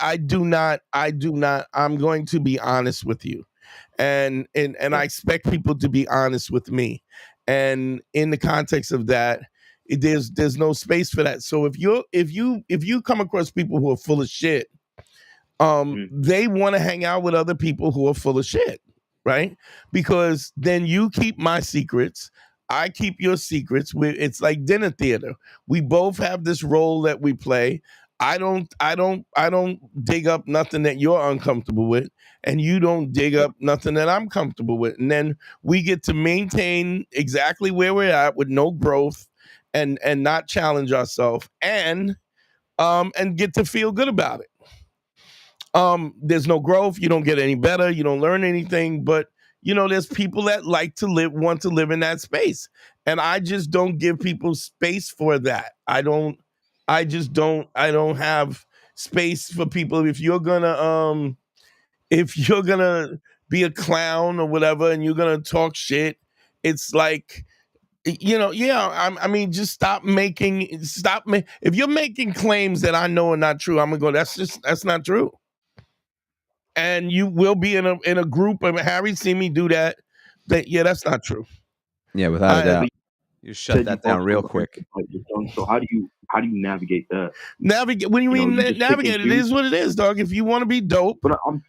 I do not. I'm going to be honest with you, and I expect people to be honest with me. And in the context of that, there's no space for that. So if you come across people who are full of shit, they want to hang out with other people who are full of shit, right? Because then you keep my secrets, I keep your secrets. It's like dinner theater. We both have this role that we play. I don't dig up nothing that you're uncomfortable with, and you don't dig up nothing that I'm comfortable with. And then we get to maintain exactly where we're at with no growth and not challenge ourselves and get to feel good about it. There's no growth, you don't get any better, you don't learn anything, but there's people that want to live in that space. And I just don't give people space for that. I don't have space for people. If you're gonna be a clown or whatever and you're gonna talk shit, it's like, I mean, just stop. If you're making claims that I know are not true, I'm gonna go, that's not true. And you will be in a group of Harry see me do that. That's not true. Yeah, without a doubt. You shut that down real quick. So how do you navigate that? Navigate? What do you mean navigate? It is what it is, dog. If you want to be dope, but I'm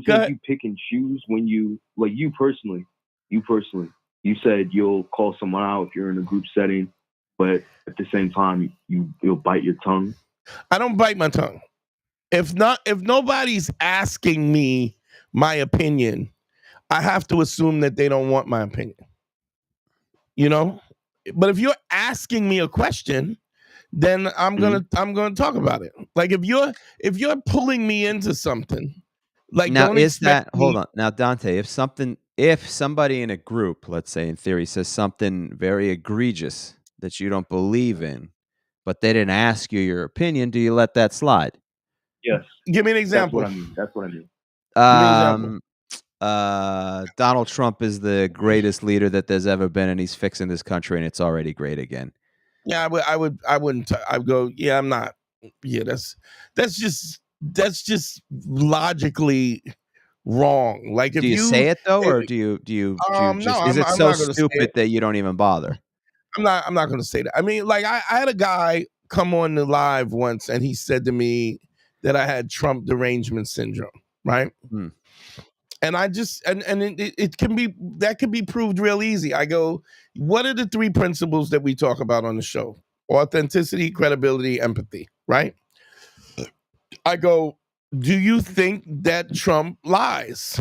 saying you pick and choose when you personally, you said you'll call someone out if you're in a group setting, but at the same time you'll bite your tongue. I don't bite my tongue. If nobody's asking me my opinion, I have to assume that they don't want my opinion. But if you're asking me a question, then I'm gonna talk about it. Like if you're pulling me into something, like now hold on. Now, Dante, if somebody in a group, let's say in theory, says something very egregious that you don't believe in, but they didn't ask you your opinion, do you let that slide? Yes. Give me an example. That's what I mean. Give me an example. Donald Trump is the greatest leader that there's ever been, and he's fixing this country, and it's already great again. Yeah, I wouldn't. I'd go. Yeah, I'm not. Yeah, that's just logically wrong. Like, if do you say it though, or do you just? No, is it so stupid that you don't even bother? I'm not going to say that. I mean, like I had a guy come on the live once, and he said to me that I had Trump derangement syndrome, right? And I just it can be proved real easy. I go, what are the 3 principles that we talk about on the show? Authenticity, credibility, empathy, right? I go, do you think that Trump lies?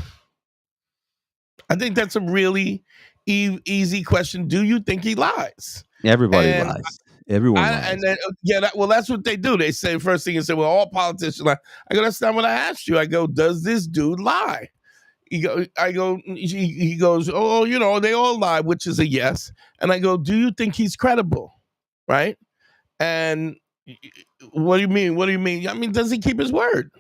I think that's a really easy question. Do you think he lies? Everybody lies. Everyone lies. And then, that's what they do. They say, first thing, well, all politicians lie. I go, that's not what I asked you. I go, does this dude lie? He goes, oh, they all lie, which is a yes. And I go, do you think he's credible? Right? And what do you mean? What do you mean? I mean, does he keep his word?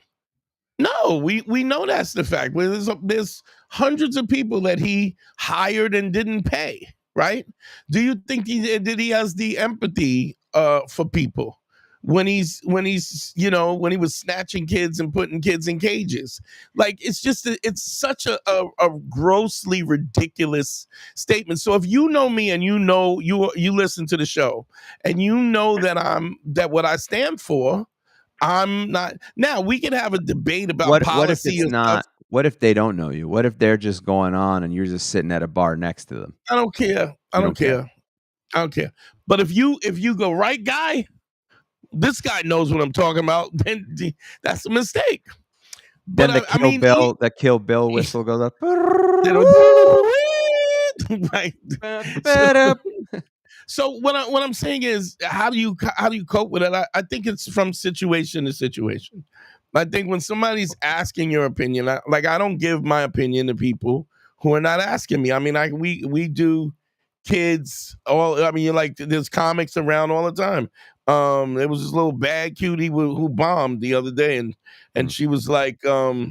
No, we know that's the fact. There's hundreds of people that he hired and didn't pay, right? Do you think he has the empathy for people when he was snatching kids and putting kids in cages? Like, it's such a grossly ridiculous statement. So if you know me and you listen to the show and you know that what I stand for, I'm not. Now we can have a debate about policy. What if it's not? What if they don't know you? What if they're just going on and you're just sitting at a bar next to them? I don't care. I don't care. But if you go, right guy, this guy knows what I'm talking about, then that's a mistake. Then the Kill Bill whistle goes up. Right. So what I'm saying is, how do you cope with it? I think it's from situation to situation. I think when somebody's asking your opinion, I don't give my opinion to people who are not asking me. I mean, we do kids there's comics around all the time. There was this little bad cutie who bombed the other day, and she was like, oh,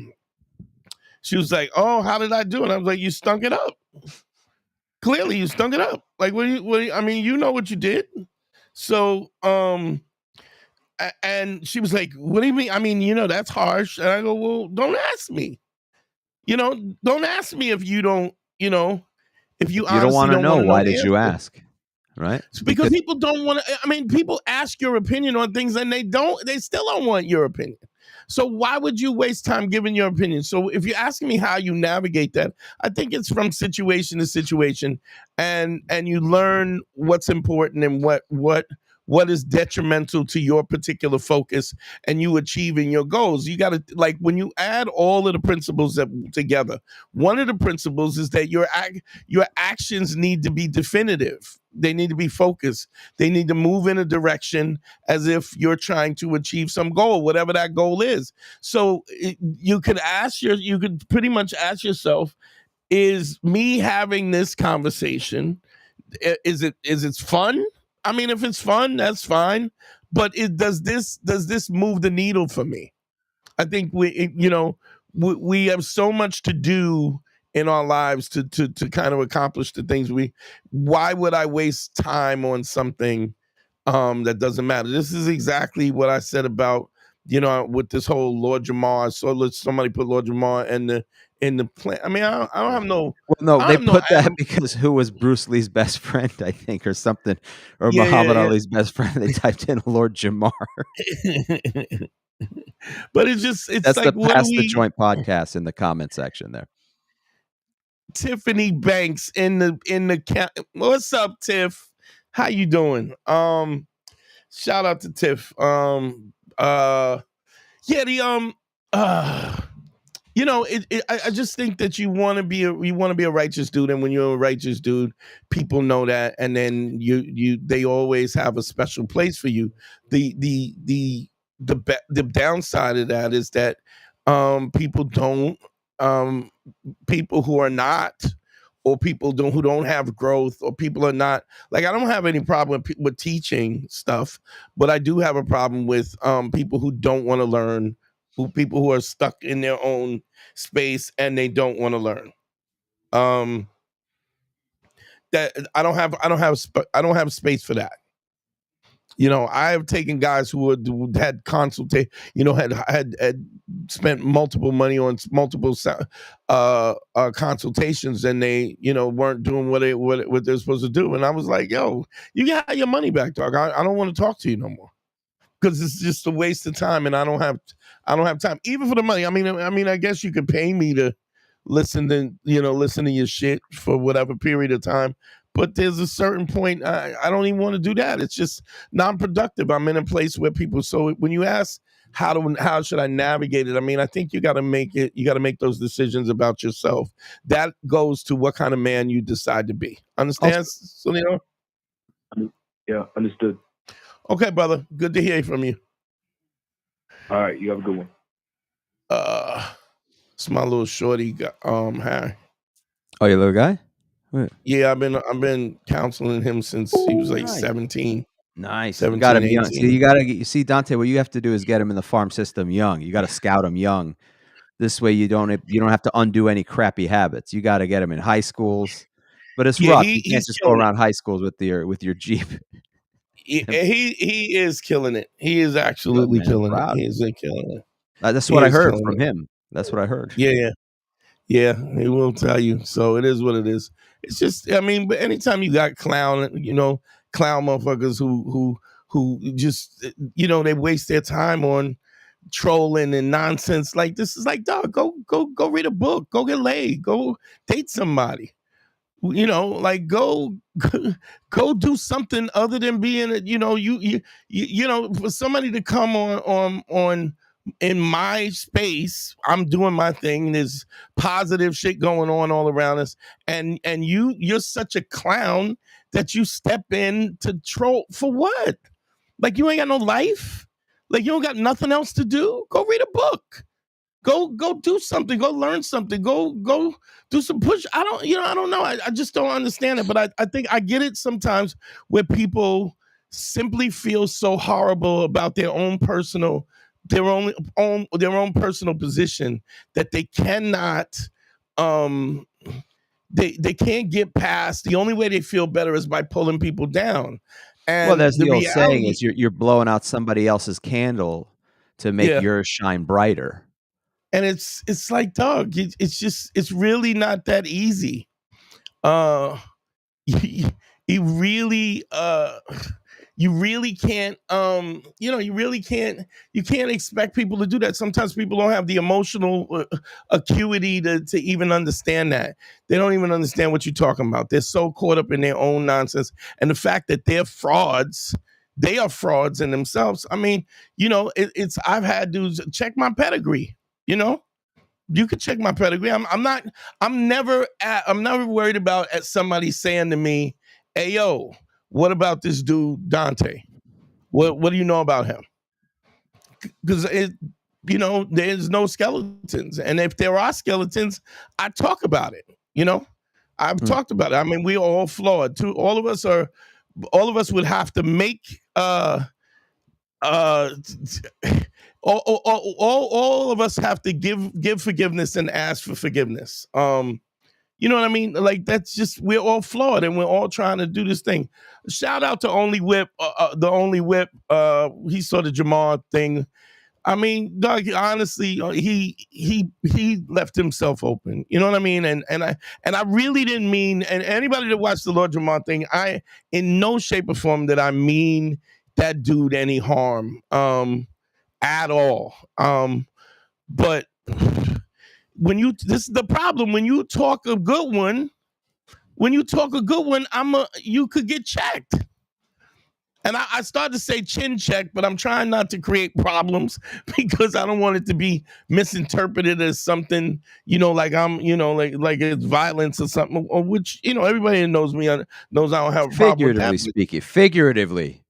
how did I do it? I was like, you stunk it up. Clearly, you stunk it up. Like, I mean, you know what you did. So, and she was like, what do you mean? I mean, that's harsh. And I go, well, don't ask me. Don't ask me if you don't, If you don't want to know, why did you answer. ask? Right? Because people don't want to. I mean, people ask your opinion on things, and they still don't want your opinion. So why would you waste time giving your opinion? So if you're asking me how you navigate that, I think it's from situation to situation, and you learn what's important and what is detrimental to your particular focus, and you achieving your goals. You got to, like, when you add all of the principles together, one of the principles is that your actions need to be definitive. They need to be focused. They need to move in a direction as if you're trying to achieve some goal, whatever that goal is. So you could pretty much ask yourself, is me having this conversation, is it fun? I mean, if it's fun, that's fine. But does this move the needle for me? I think we have so much to do in our lives to kind of accomplish the things why would I waste time on something that doesn't matter? This is exactly what I said about, with this whole Lord Jamar. So somebody put Lord Jamar in the plan. I mean, I don't have no. Well, no, they put that because who was Bruce Lee's best friend, I think, or something, or Muhammad Ali's best friend. They typed in Lord Jamar. But it's that's like, the Pass the Joint podcast in the comment section there. Tiffany Banks in the what's up, Tiff? How you doing? Shout out to Tiff. I just think that you want to be a righteous dude, and when you're a righteous dude, people know that, and then they always have a special place for you. The downside of that is that people who are not, or people who don't have growth, or people are not, like, I don't have any problem with teaching stuff, but I do have a problem with people who don't want to learn, people who are stuck in their own space and they don't want to learn. That I don't have space for that. I have taken guys who had consultation, had spent multiple money on multiple consultations, and they, weren't doing what they're supposed to do. And I was like, yo, you got your money back, dog. I don't want to talk to you no more, because it's just a waste of time, and I don't have time, even for the money. I mean, I guess you could pay me to listen to your shit for whatever period of time. But there's a certain point I don't even want to do that. It's just non-productive. I'm in a place where people. So when you ask how should I navigate it, I mean, I think you got to make those decisions about yourself. That goes to what kind of man you decide to be. Understand, Seleno? Yeah, understood. Okay, brother. Good to hear from you. All right, you have a good one. It's my little shorty, Harry. Oh, your little guy? What? Yeah, I've been counseling him since he was like 17. Nice. 17, you got him 18. young. So you see, Dante, what you have to do is get him in the farm system young. You got to scout him young. This way you don't have to undo any crappy habits. You got to get him in high schools. But it's rough. You can't just go around high schools with your Jeep. He is killing it. He is absolutely killing it. He is killing it. That's what I heard from him. That's what I heard. Yeah, he will tell you. So it is what it is. It's just, I mean, but anytime you got clown motherfuckers who just, they waste their time on trolling and nonsense. Like, this is like, dog, go read a book, go get laid, go date somebody. Like, go do something other than being for somebody to come on in my space. I'm doing my thing. There's positive shit going on all around us, and you're such a clown that you step in to troll for what? Like, you ain't got no life. Like, you don't got nothing else to do. Go read a book. Go do something. Go learn something. Go do some push. I don't know. I just don't understand it. But I think I get it sometimes, where people simply feel so horrible about their own personal position that they cannot they can't get past. The only way they feel better is by pulling people down. And well, there's the old saying is you're blowing out somebody else's candle to make yours shine brighter. And it's like, dog, it's really not that easy. you really you really can't you can't expect people to do that. Sometimes people don't have the emotional acuity to even understand that. They don't even understand what you're talking about. They're so caught up in their own nonsense, and the fact that they are frauds in themselves. I mean, it's I've had dudes check my pedigree. You could check my pedigree. I'm never worried about somebody saying to me, "Hey, yo, what about this dude Dante? What do you know about him?" Because there's no skeletons, and if there are skeletons, I talk about it. I've talked about it. I mean, we're all flawed. All of us would have to make all of us have to give forgiveness and ask for forgiveness. You know what I mean? Like, that's just, we're all flawed and we're all trying to do this thing. Shout out to Only Whip, the Only Whip. He saw the Jamar thing. I mean, Doug, honestly, he left himself open. You know what I mean? And I really didn't mean, and anybody that watched the Lord Jamar thing, I in no shape or form did I mean that dude any harm at all. But this is the problem. When you talk a good one, you could get checked. And I started to say chin check, but I'm trying not to create problems because I don't want it to be misinterpreted as something, like I'm, like it's violence or something, or which, everybody that knows me knows I don't have a problem with that. Figuratively,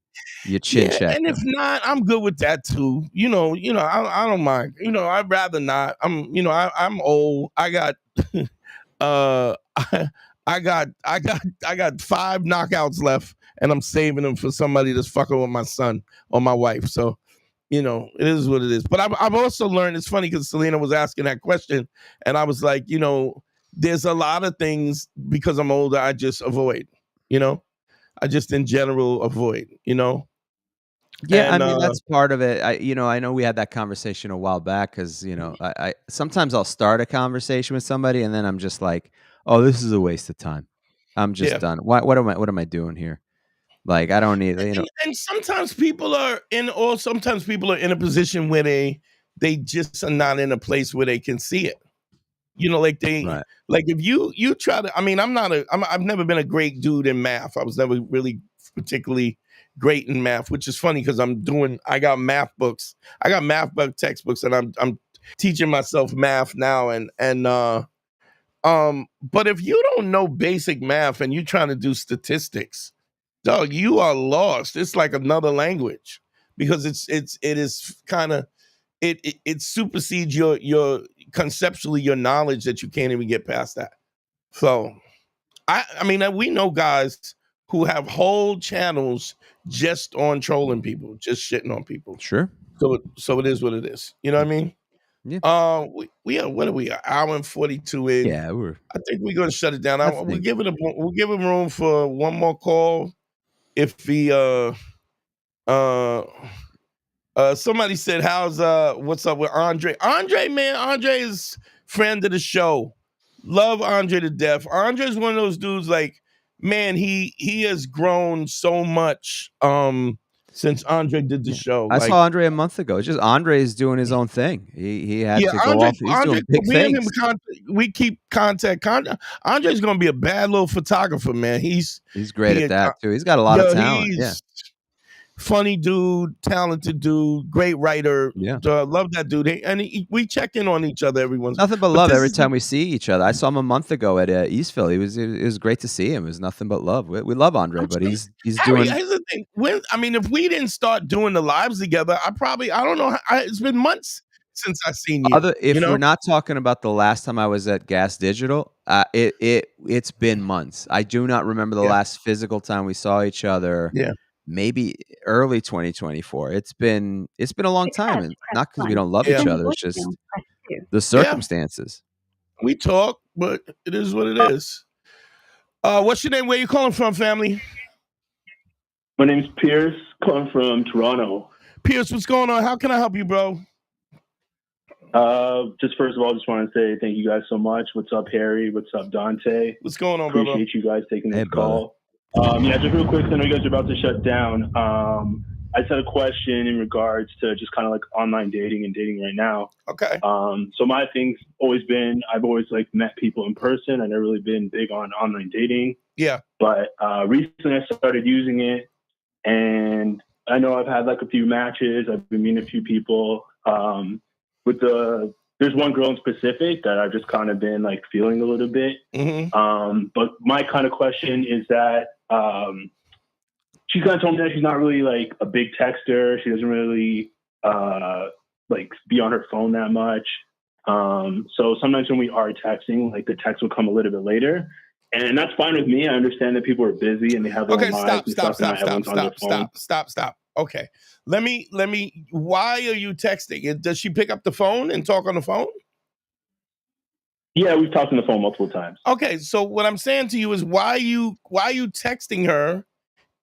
you chin check. And if not, I'm good with that too. I don't mind. I'd rather not. I'm old. I got I got 5 knockouts left, and I'm saving them for somebody that's fucking with my son or my wife. So, it is what it is. But I've also learned, it's funny because Selena was asking that question, and I was like, there's a lot of things because I'm older I just avoid. I just in general avoid. Yeah, and, I mean that's part of it. I know we had that conversation a while back because I sometimes I'll start a conversation with somebody and then I'm just like, oh, this is a waste of time. I'm just done. What am I doing here? Like, I don't need And sometimes people are in a position where they just are not in a place where they can see it. Like if you try to, I mean, I've never been a great dude in math. I was never really particularly great in math, which is funny because I got math books. I got math book textbooks and I'm teaching myself math now. But if you don't know basic math and you're trying to do statistics, dog, you are lost. It's like another language because it supersedes your conceptually your knowledge that you can't even get past that. So I mean, we know guys who have whole channels just on trolling people, just shitting on people. Sure. So it is what it is. You know what I mean? Yeah. We are, what are we? An hour and 42 in. Yeah, I think we're gonna shut it down. We'll give him room for one more call. If he somebody said, what's up with Andre? Andre is friend of the show. Love Andre to death. Andre's one of those dudes, like, man, he has grown so much since Andre did the show. I saw Andre a month ago. It's just Andre is doing his own thing. He had to go off. He's doing big things. We keep contact. Andre's gonna be a bad little photographer, man. He's great at that too. He's got a lot of talent. Yeah. Funny dude, talented dude, great writer. Yeah, love that dude. We check in on each other every once. Nothing but love every time we see each other. I saw him a month ago at Eastville. It was great to see him. It was nothing but love. We love Andre, but he's Harry, doing. Here's the thing. If we didn't start doing the lives together, I don't know. It's been months since I've seen you. If we're not talking about the last time I was at Gas Digital, it's been months. I do not remember the last physical time we saw each other. Yeah. Maybe early 2024. It's been a long time, and not because we don't love each other. It's just the circumstances. We talk, but it is what it is. What's your name? Where you calling from, family? My name's Pierce, calling from Toronto. Pierce, what's going on? How can I help you, bro? Just first of all, just want to say thank you guys so much. What's up, Harry? What's up, Dante? What's going on, Appreciate you guys taking this call. Yeah, just real quick, I know you guys are about to shut down. I just had a question in regards to just kind of like online dating and dating right now. Okay. So my thing's always been, I've always like met people in person. I've never really been big on online dating. Yeah. But recently I started using it, and I know I've had like a few matches. I've been meeting a few people. There's one girl in specific that I've just kind of been like feeling a little bit. Mm-hmm. But my kind of question is that she's kind of told me that she's not really like a big texter. She doesn't really like be on her phone that much. So sometimes when we are texting, like the text will come a little bit later. And that's fine with me. I understand that people are busy and they have their own lives and stuff, and not everyone's on their phone. Stop. Okay. Let me, why are you texting? Does she pick up the phone and talk on the phone? Yeah, we've talked on the phone multiple times. Okay. So what I'm saying to you is why are you texting her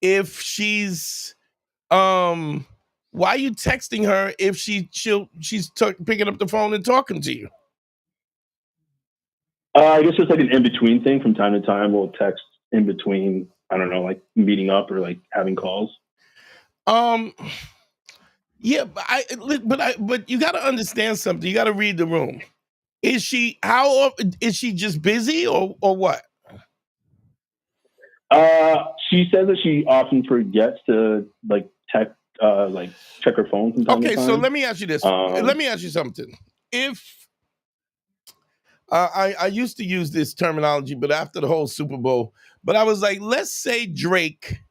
if she's, why are you texting her if she's picking up the phone and talking to you? I guess it's like an in-between thing. From time to time, we'll text in between, I don't know, like meeting up or like having calls. Yeah, but you got to understand something. You got to read the room. Is she just busy or what? She says that she often forgets to like check her phone from time to time. So let me ask you this. Let me ask you something. If I used to use this terminology, but after the whole Super Bowl, but I was like, let's say Drake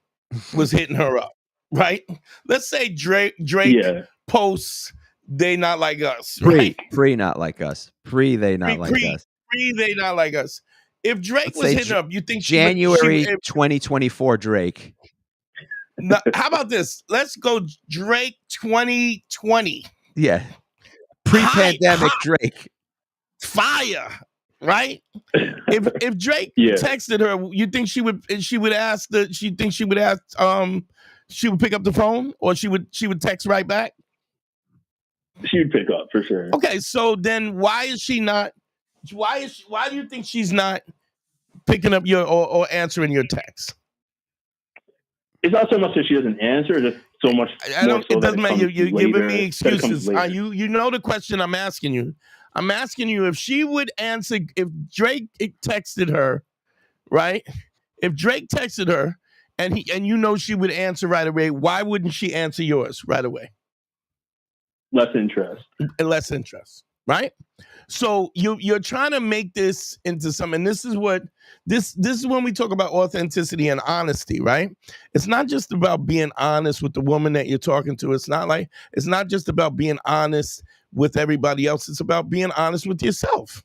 was hitting her up, right? Let's say Drake posts "They Not Like Us," right? Pre not like us. They not like us. They not like us. If Drake was hitting her up, you think January 2024 Drake? Now, how about this? Let's go Drake 2020. Yeah, pre-pandemic Drake. Fire, right? If Drake texted her, you think she would pick up the phone, or she would text right back? She would pick up for sure. Okay, so then why is she not? Why do you think she's not picking up your or answering your text? It's not so much that she doesn't answer, just so much. It doesn't matter. You're giving me excuses. You know the question I'm asking you. I'm asking you if she would answer if Drake texted her, right? If Drake texted her and you know she would answer right away, why wouldn't she answer yours right away? Less interest, right? So you're trying to make this into something. This is when we talk about authenticity and honesty, right? It's not just about being honest with the woman that you're talking to. It's not just about being honest with everybody else. It's about being honest with yourself.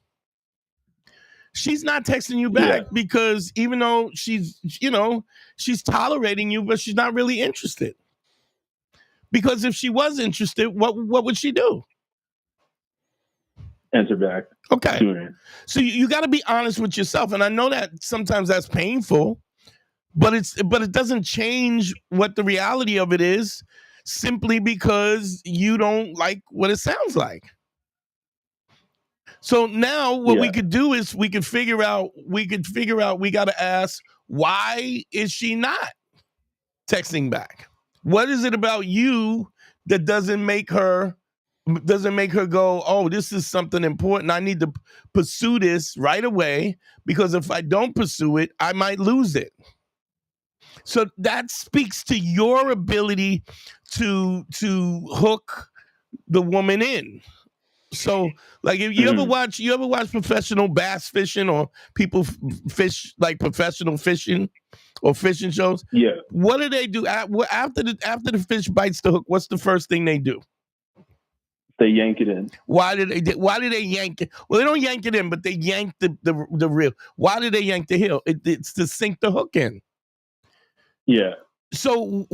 She's not texting you back because even though she's tolerating you, but she's not really interested. Because if she was interested, what would she do? Answer back. Okay. Sooner. So you got to be honest with yourself, and I know that sometimes that's painful, but it doesn't change what the reality of it is, simply because you don't like what it sounds like. So now what we could do is we could figure out we got to ask, why is she not texting back? What is it about you that doesn't make her go, oh, this is something important. I need to pursue this right away, because if I don't pursue it, I might lose it. So that speaks to your ability to hook the woman in. So, like, if you ever watch professional bass fishing, or people fish like professional fishing or fishing shows? Yeah. What do they do after the fish bites the hook? What's the first thing they do? They yank it in. Why do they yank it? Well, they don't yank it in, but they yank the reel. Why do they yank the reel? It's to sink the hook in. Yeah. So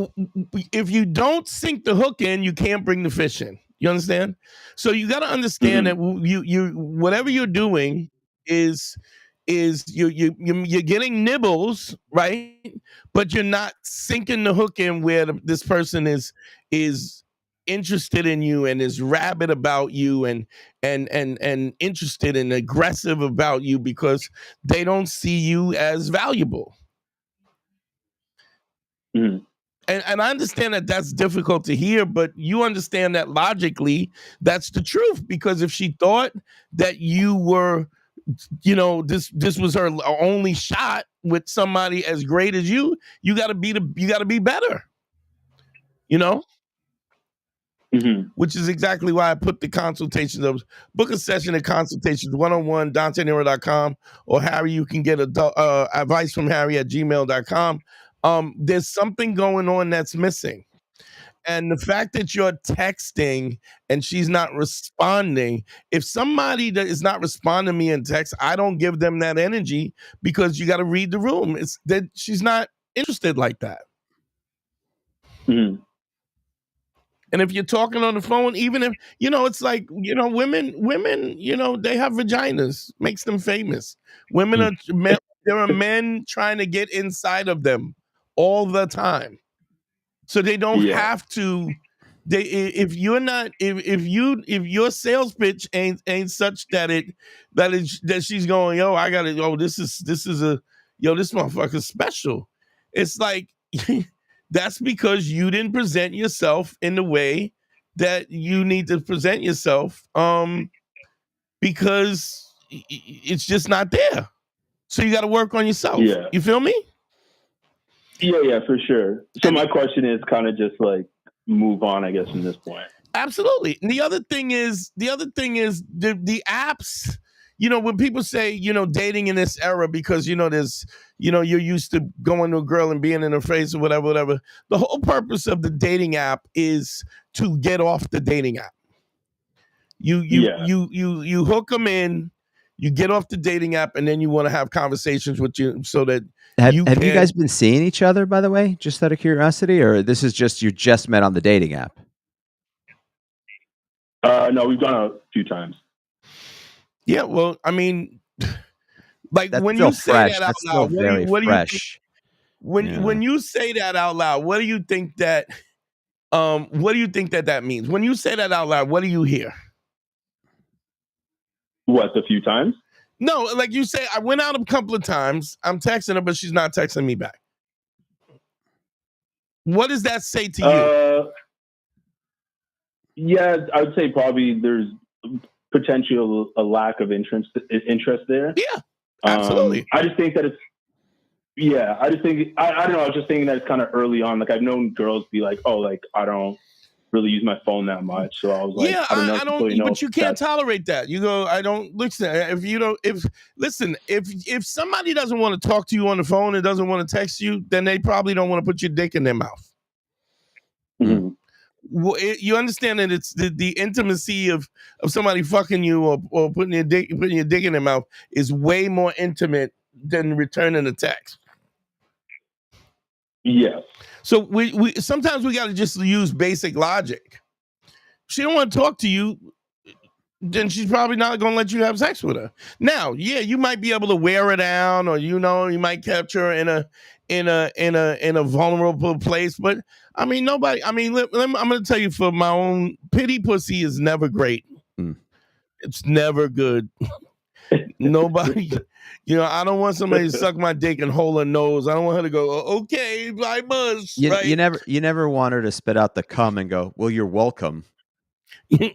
if you don't sink the hook in, you can't bring the fish in. You understand? So you got to understand that you whatever you're doing is you're getting nibbles, right? But you're not sinking the hook in where this person is interested in you and is rabid about you and interested and aggressive about you because they don't see you as valuable. Mm-hmm. And I understand that that's difficult to hear, but you understand that logically that's the truth, because if she thought that you were, this was her only shot with somebody as great as you got to be better, Mm-hmm. which is exactly why I put the consultations of book a session at consultations 101 DanteNero.com, or Harry, you can get advice from Harry at gmail.com. There's something going on that's missing. And the fact that you're texting and she's not responding, if somebody that is not responding to me in text, I don't give them that energy, because you got to read the room. It's that she's not interested like that. Mm-hmm. And if you're talking on the phone, even if, it's like, women, they have vaginas, makes them famous. Women there are men trying to get inside of them all the time. So they don't have to. If your sales pitch ain't such that she's going, this motherfucker's special. It's like that's because you didn't present yourself in the way that you need to present yourself, because it's just not there. So you got to work on yourself. Yeah. You feel me? Yeah, for sure. So my question is kind of just like move on, I guess, from this point. Absolutely. And the other thing is the apps, when people say, dating in this era, because, there's, you're used to going to a girl and being in her face or whatever. The whole purpose of the dating app is to get off the dating app. You hook them in, you get off the dating app, and then you want to have conversations with you so that have you guys been seeing each other, by the way, just out of curiosity, or this is just you just met on the dating app? No, we've gone out a few times. Yeah, well, I mean, like that's when you say fresh. that out that's loud, what do you think? When you say that out loud, what do you think that means? When you say that out loud, what do you hear? What, a few times? No, like you say, I went out a couple of times. I'm texting her, but she's not texting me back. What does that say to you? Yeah, I would say probably there's potential a lack of interest there. Yeah, absolutely. I just think that it's. Yeah, I just think I don't know. I was just thinking that it's kind of early on. Like I've known girls be like, "Oh, like I don't really use my phone that much." So I was like, "Yeah, I don't." But you can't tolerate that. You go, "I don't listen." If somebody doesn't want to talk to you on the phone and doesn't want to text you, then they probably don't want to put your dick in their mouth. Mm-hmm. You understand that it's the intimacy of somebody fucking you or putting your dick in their mouth is way more intimate than returning a text. Yes. So we sometimes we got to just use basic logic. If she don't want to talk to you, then she's probably not going to let you have sex with her. Now, yeah, you might be able to wear her down, or you might capture her in a vulnerable place. But I mean, nobody. I mean, I'm going to tell you, for my own, pity pussy is never great. It's never good. Nobody. I don't want somebody to suck my dick and hold her nose. I don't want her to go, "Okay, I must." You right? You never want her to spit out the cum and go, "Well, you're welcome." So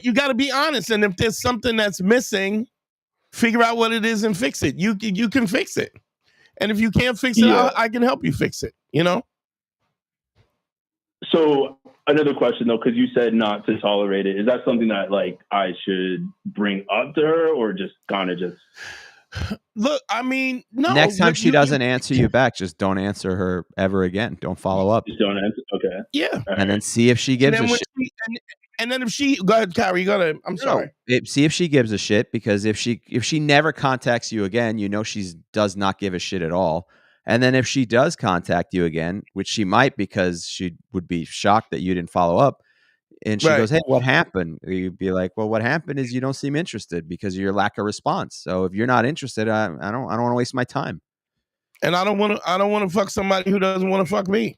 you got to be honest, and if there's something that's missing, figure out what it is and fix it. You can fix it, and if you can't fix it, I can help you fix it. So another question though, because you said not to tolerate it. Is that something that like I should bring up to her, or just kind of just? Look, I mean, no. Next time she doesn't answer you back, just don't answer her ever again. Don't follow up. Just don't answer. Okay. Yeah. And then see if she gives a shit. And then if she go ahead, Kyrie, you gotta. I'm sorry. See if she gives a shit, because if she never contacts you again, she does not give a shit at all. And then if she does contact you again, which she might, because she would be shocked that you didn't follow up, and she goes, "Hey, what happened?" You'd be like, "Well, what happened is you don't seem interested because of your lack of response. So if you're not interested, I don't want to waste my time." And I don't want to fuck somebody who doesn't want to fuck me.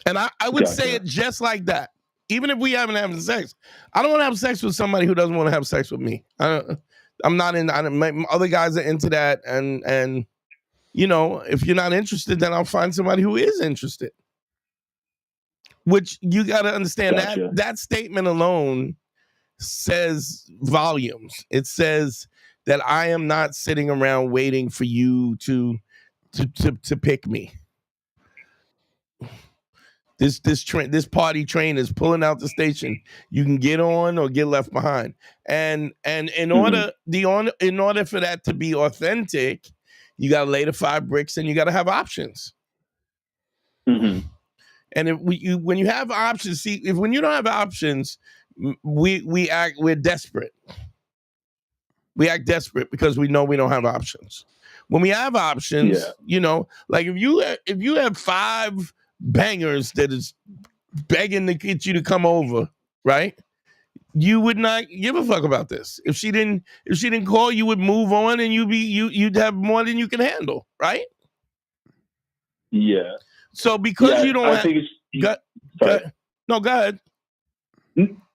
And I would say it just like that. Even if we haven't having sex, I don't want to have sex with somebody who doesn't want to have sex with me. I'm not in. Other guys are into that, and you know, if you're not interested, then I'll find somebody who is interested. Which you got to understand that statement alone says volumes. It says that I am not sitting around waiting for you to pick me. This party train is pulling out the station. You can get on or get left behind. And in order for that to be authentic, you got to lay the 5 bricks and you got to have options. Mm-hmm. And when you have options, when you don't have options, we're desperate. We act desperate because we know we don't have options. When we have options, you know, like if you have 5 bangers that is begging to get you to come over, right? You would not give a fuck about this. If she didn't call, you would move on and you'd have more than you can handle, right? Yeah. So because you don't go ahead.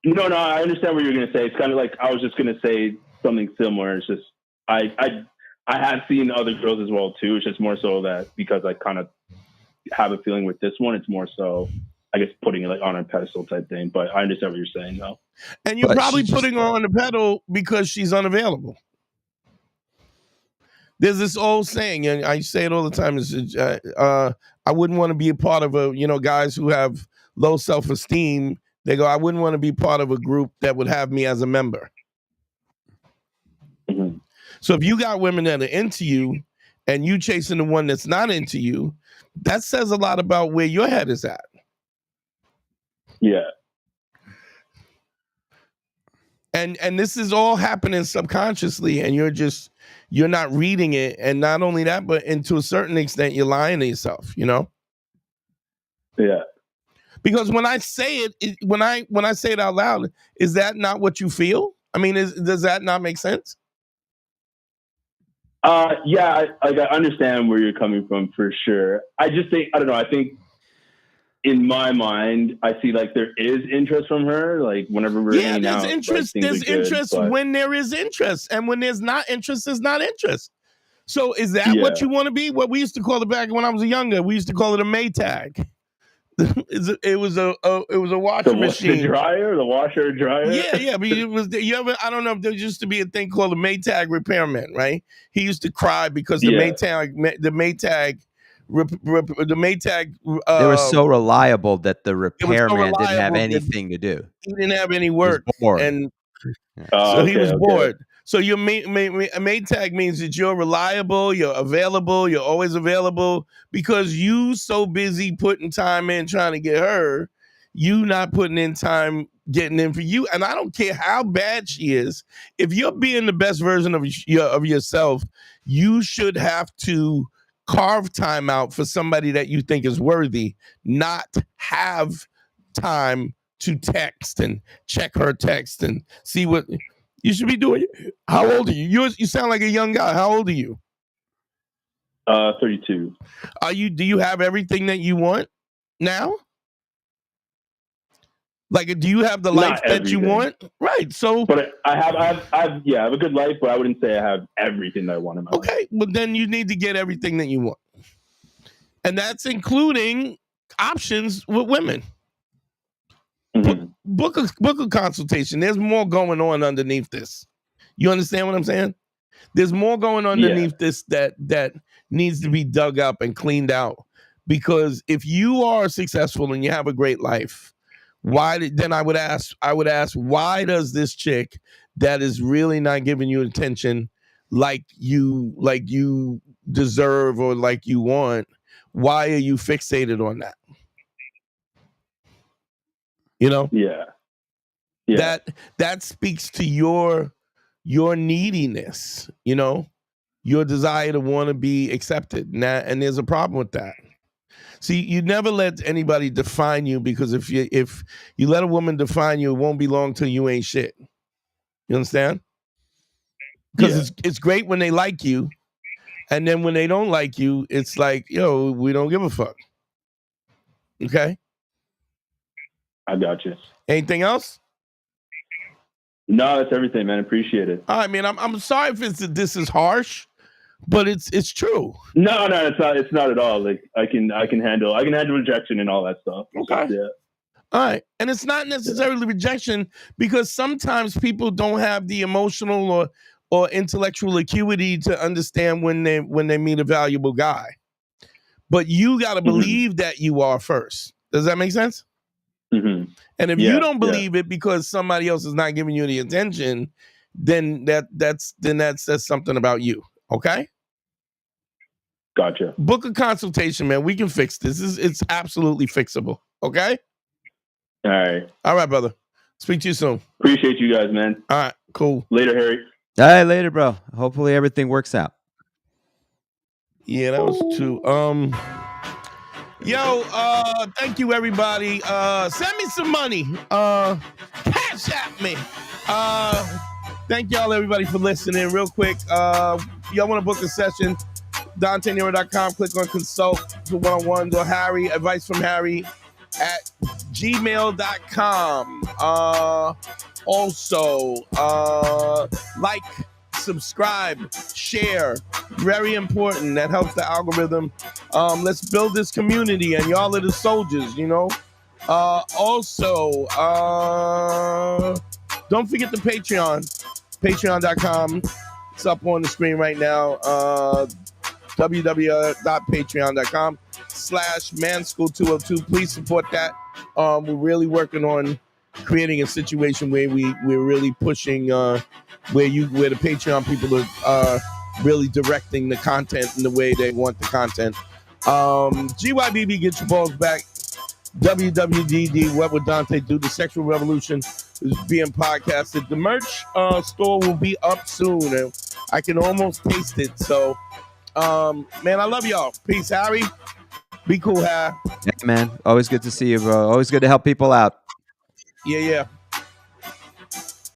No, I understand what you're going to say. It's kind of like I was just going to say something similar. It's just I have seen other girls as well too. It's just more so that because I kind of have a feeling with this one, it's more so I guess putting it like on a pedestal type thing. But I understand what you're saying though. And you're probably putting her on the pedal because she's unavailable. There's this old saying, and I say it all the time. I wouldn't want to be a part of guys who have low self-esteem. They go, I wouldn't want to be part of a group that would have me as a member. Mm-hmm. So if you got women that are into you and you chasing the one that's not into you, that says a lot about where your head is at. Yeah. And this is all happening subconsciously, and you're not reading it. And not only that, but to a certain extent, you're lying to yourself, you know? Yeah. Because when I say it, when I say it out loud, is that not what you feel? I mean, does that not make sense? Yeah, I understand where you're coming from for sure. I just think, I don't know, I think in my mind, I see like there is interest from her. Like whenever we're hanging out, interest. Like, there's interest when there is interest, and when there's not interest, there's not interest. So is that what you want to be? What we used to call it back when I was younger, we used to call it a Maytag. It was a washing machine. The washer and dryer. Yeah. But it was. I don't know if there used to be a thing called a Maytag repairman, right? He used to cry because the Maytag. They were so reliable that the repairman didn't have anything to do. He didn't have any work, and so he was bored. So your Maytag means that you're reliable, you're available, you're always available because you so busy putting time in trying to get her, you not putting in time getting in for you. And I don't care how bad she is. If you're being the best version of yourself, you should have to carve time out for somebody that you think is worthy, not have time to text and check her text and see what you should be doing. How old are you? You sound like a young guy. How old are you? 32. Do you have everything that you want now? Like, do you have the life that you want? Right. So, but I have a good life, but I wouldn't say I have everything that I want in my life. Okay, well then you need to get everything that you want, and that's including options with women. Mm-hmm. Book a consultation. There's more going on underneath this. You understand what I'm saying? There's more going on underneath this that needs to be dug up and cleaned out. Because if you are successful and you have a great life, then I would ask, why does this chick that is really not giving you attention like you deserve or like you want, why are you fixated on that? You know? Yeah. That speaks to your neediness, you know, your desire to want to be accepted. And there's a problem with that. See, you never let anybody define you, because if you let a woman define you, it won't be long till you ain't shit. You understand? Because it's great when they like you, And then when they don't like you, it's like, yo, we don't give a fuck. Okay? I got you. Anything else? No, that's everything, man. Appreciate it. All right, man. I'm sorry if this is harsh, but it's true. No, it's not. It's not at all. Like I can handle rejection and all that stuff. Okay. Yeah. All right, and it's not necessarily rejection, because sometimes people don't have the emotional or intellectual acuity to understand when they meet a valuable guy. But you got to believe that you are first. Does that make sense? Mm-hmm. And if you don't believe it because somebody else is not giving you the attention, then that says something about you. Okay? Gotcha. Book a consultation, man. We can fix this. It's absolutely fixable. Okay? All right, brother. Speak to you soon. Appreciate you guys, man. All right, cool. Later, Harry. All right, later, bro. Hopefully everything works out. Yeah, that was true. Thank you, everybody. Send me some money. CashApp me. Thank y'all, everybody, for listening. Real quick, y'all want to book a session? DanteNero.com. Click on consult for one-on-ones or Harry, advice from Harry at gmail.com. Also, like, subscribe, share. Very important. That helps the algorithm. Let's build this community, and y'all are the soldiers, you know. Also, don't forget the Patreon. Patreon.com. It's up on the screen right now. www.patreon.com/manschool202. Please support that. We're really working on creating a situation where we're really pushing where the Patreon people are really directing the content in the way they want the content. GYBB, get your balls back. WWDD, what would Dante do? The Sexual Revolution is being podcasted. The merch store will be up soon, and I can almost taste it. So, man, I love y'all. Peace, Harry. Be cool, Harry. Yeah, man. Always good to see you, bro. Always good to help people out. Yeah.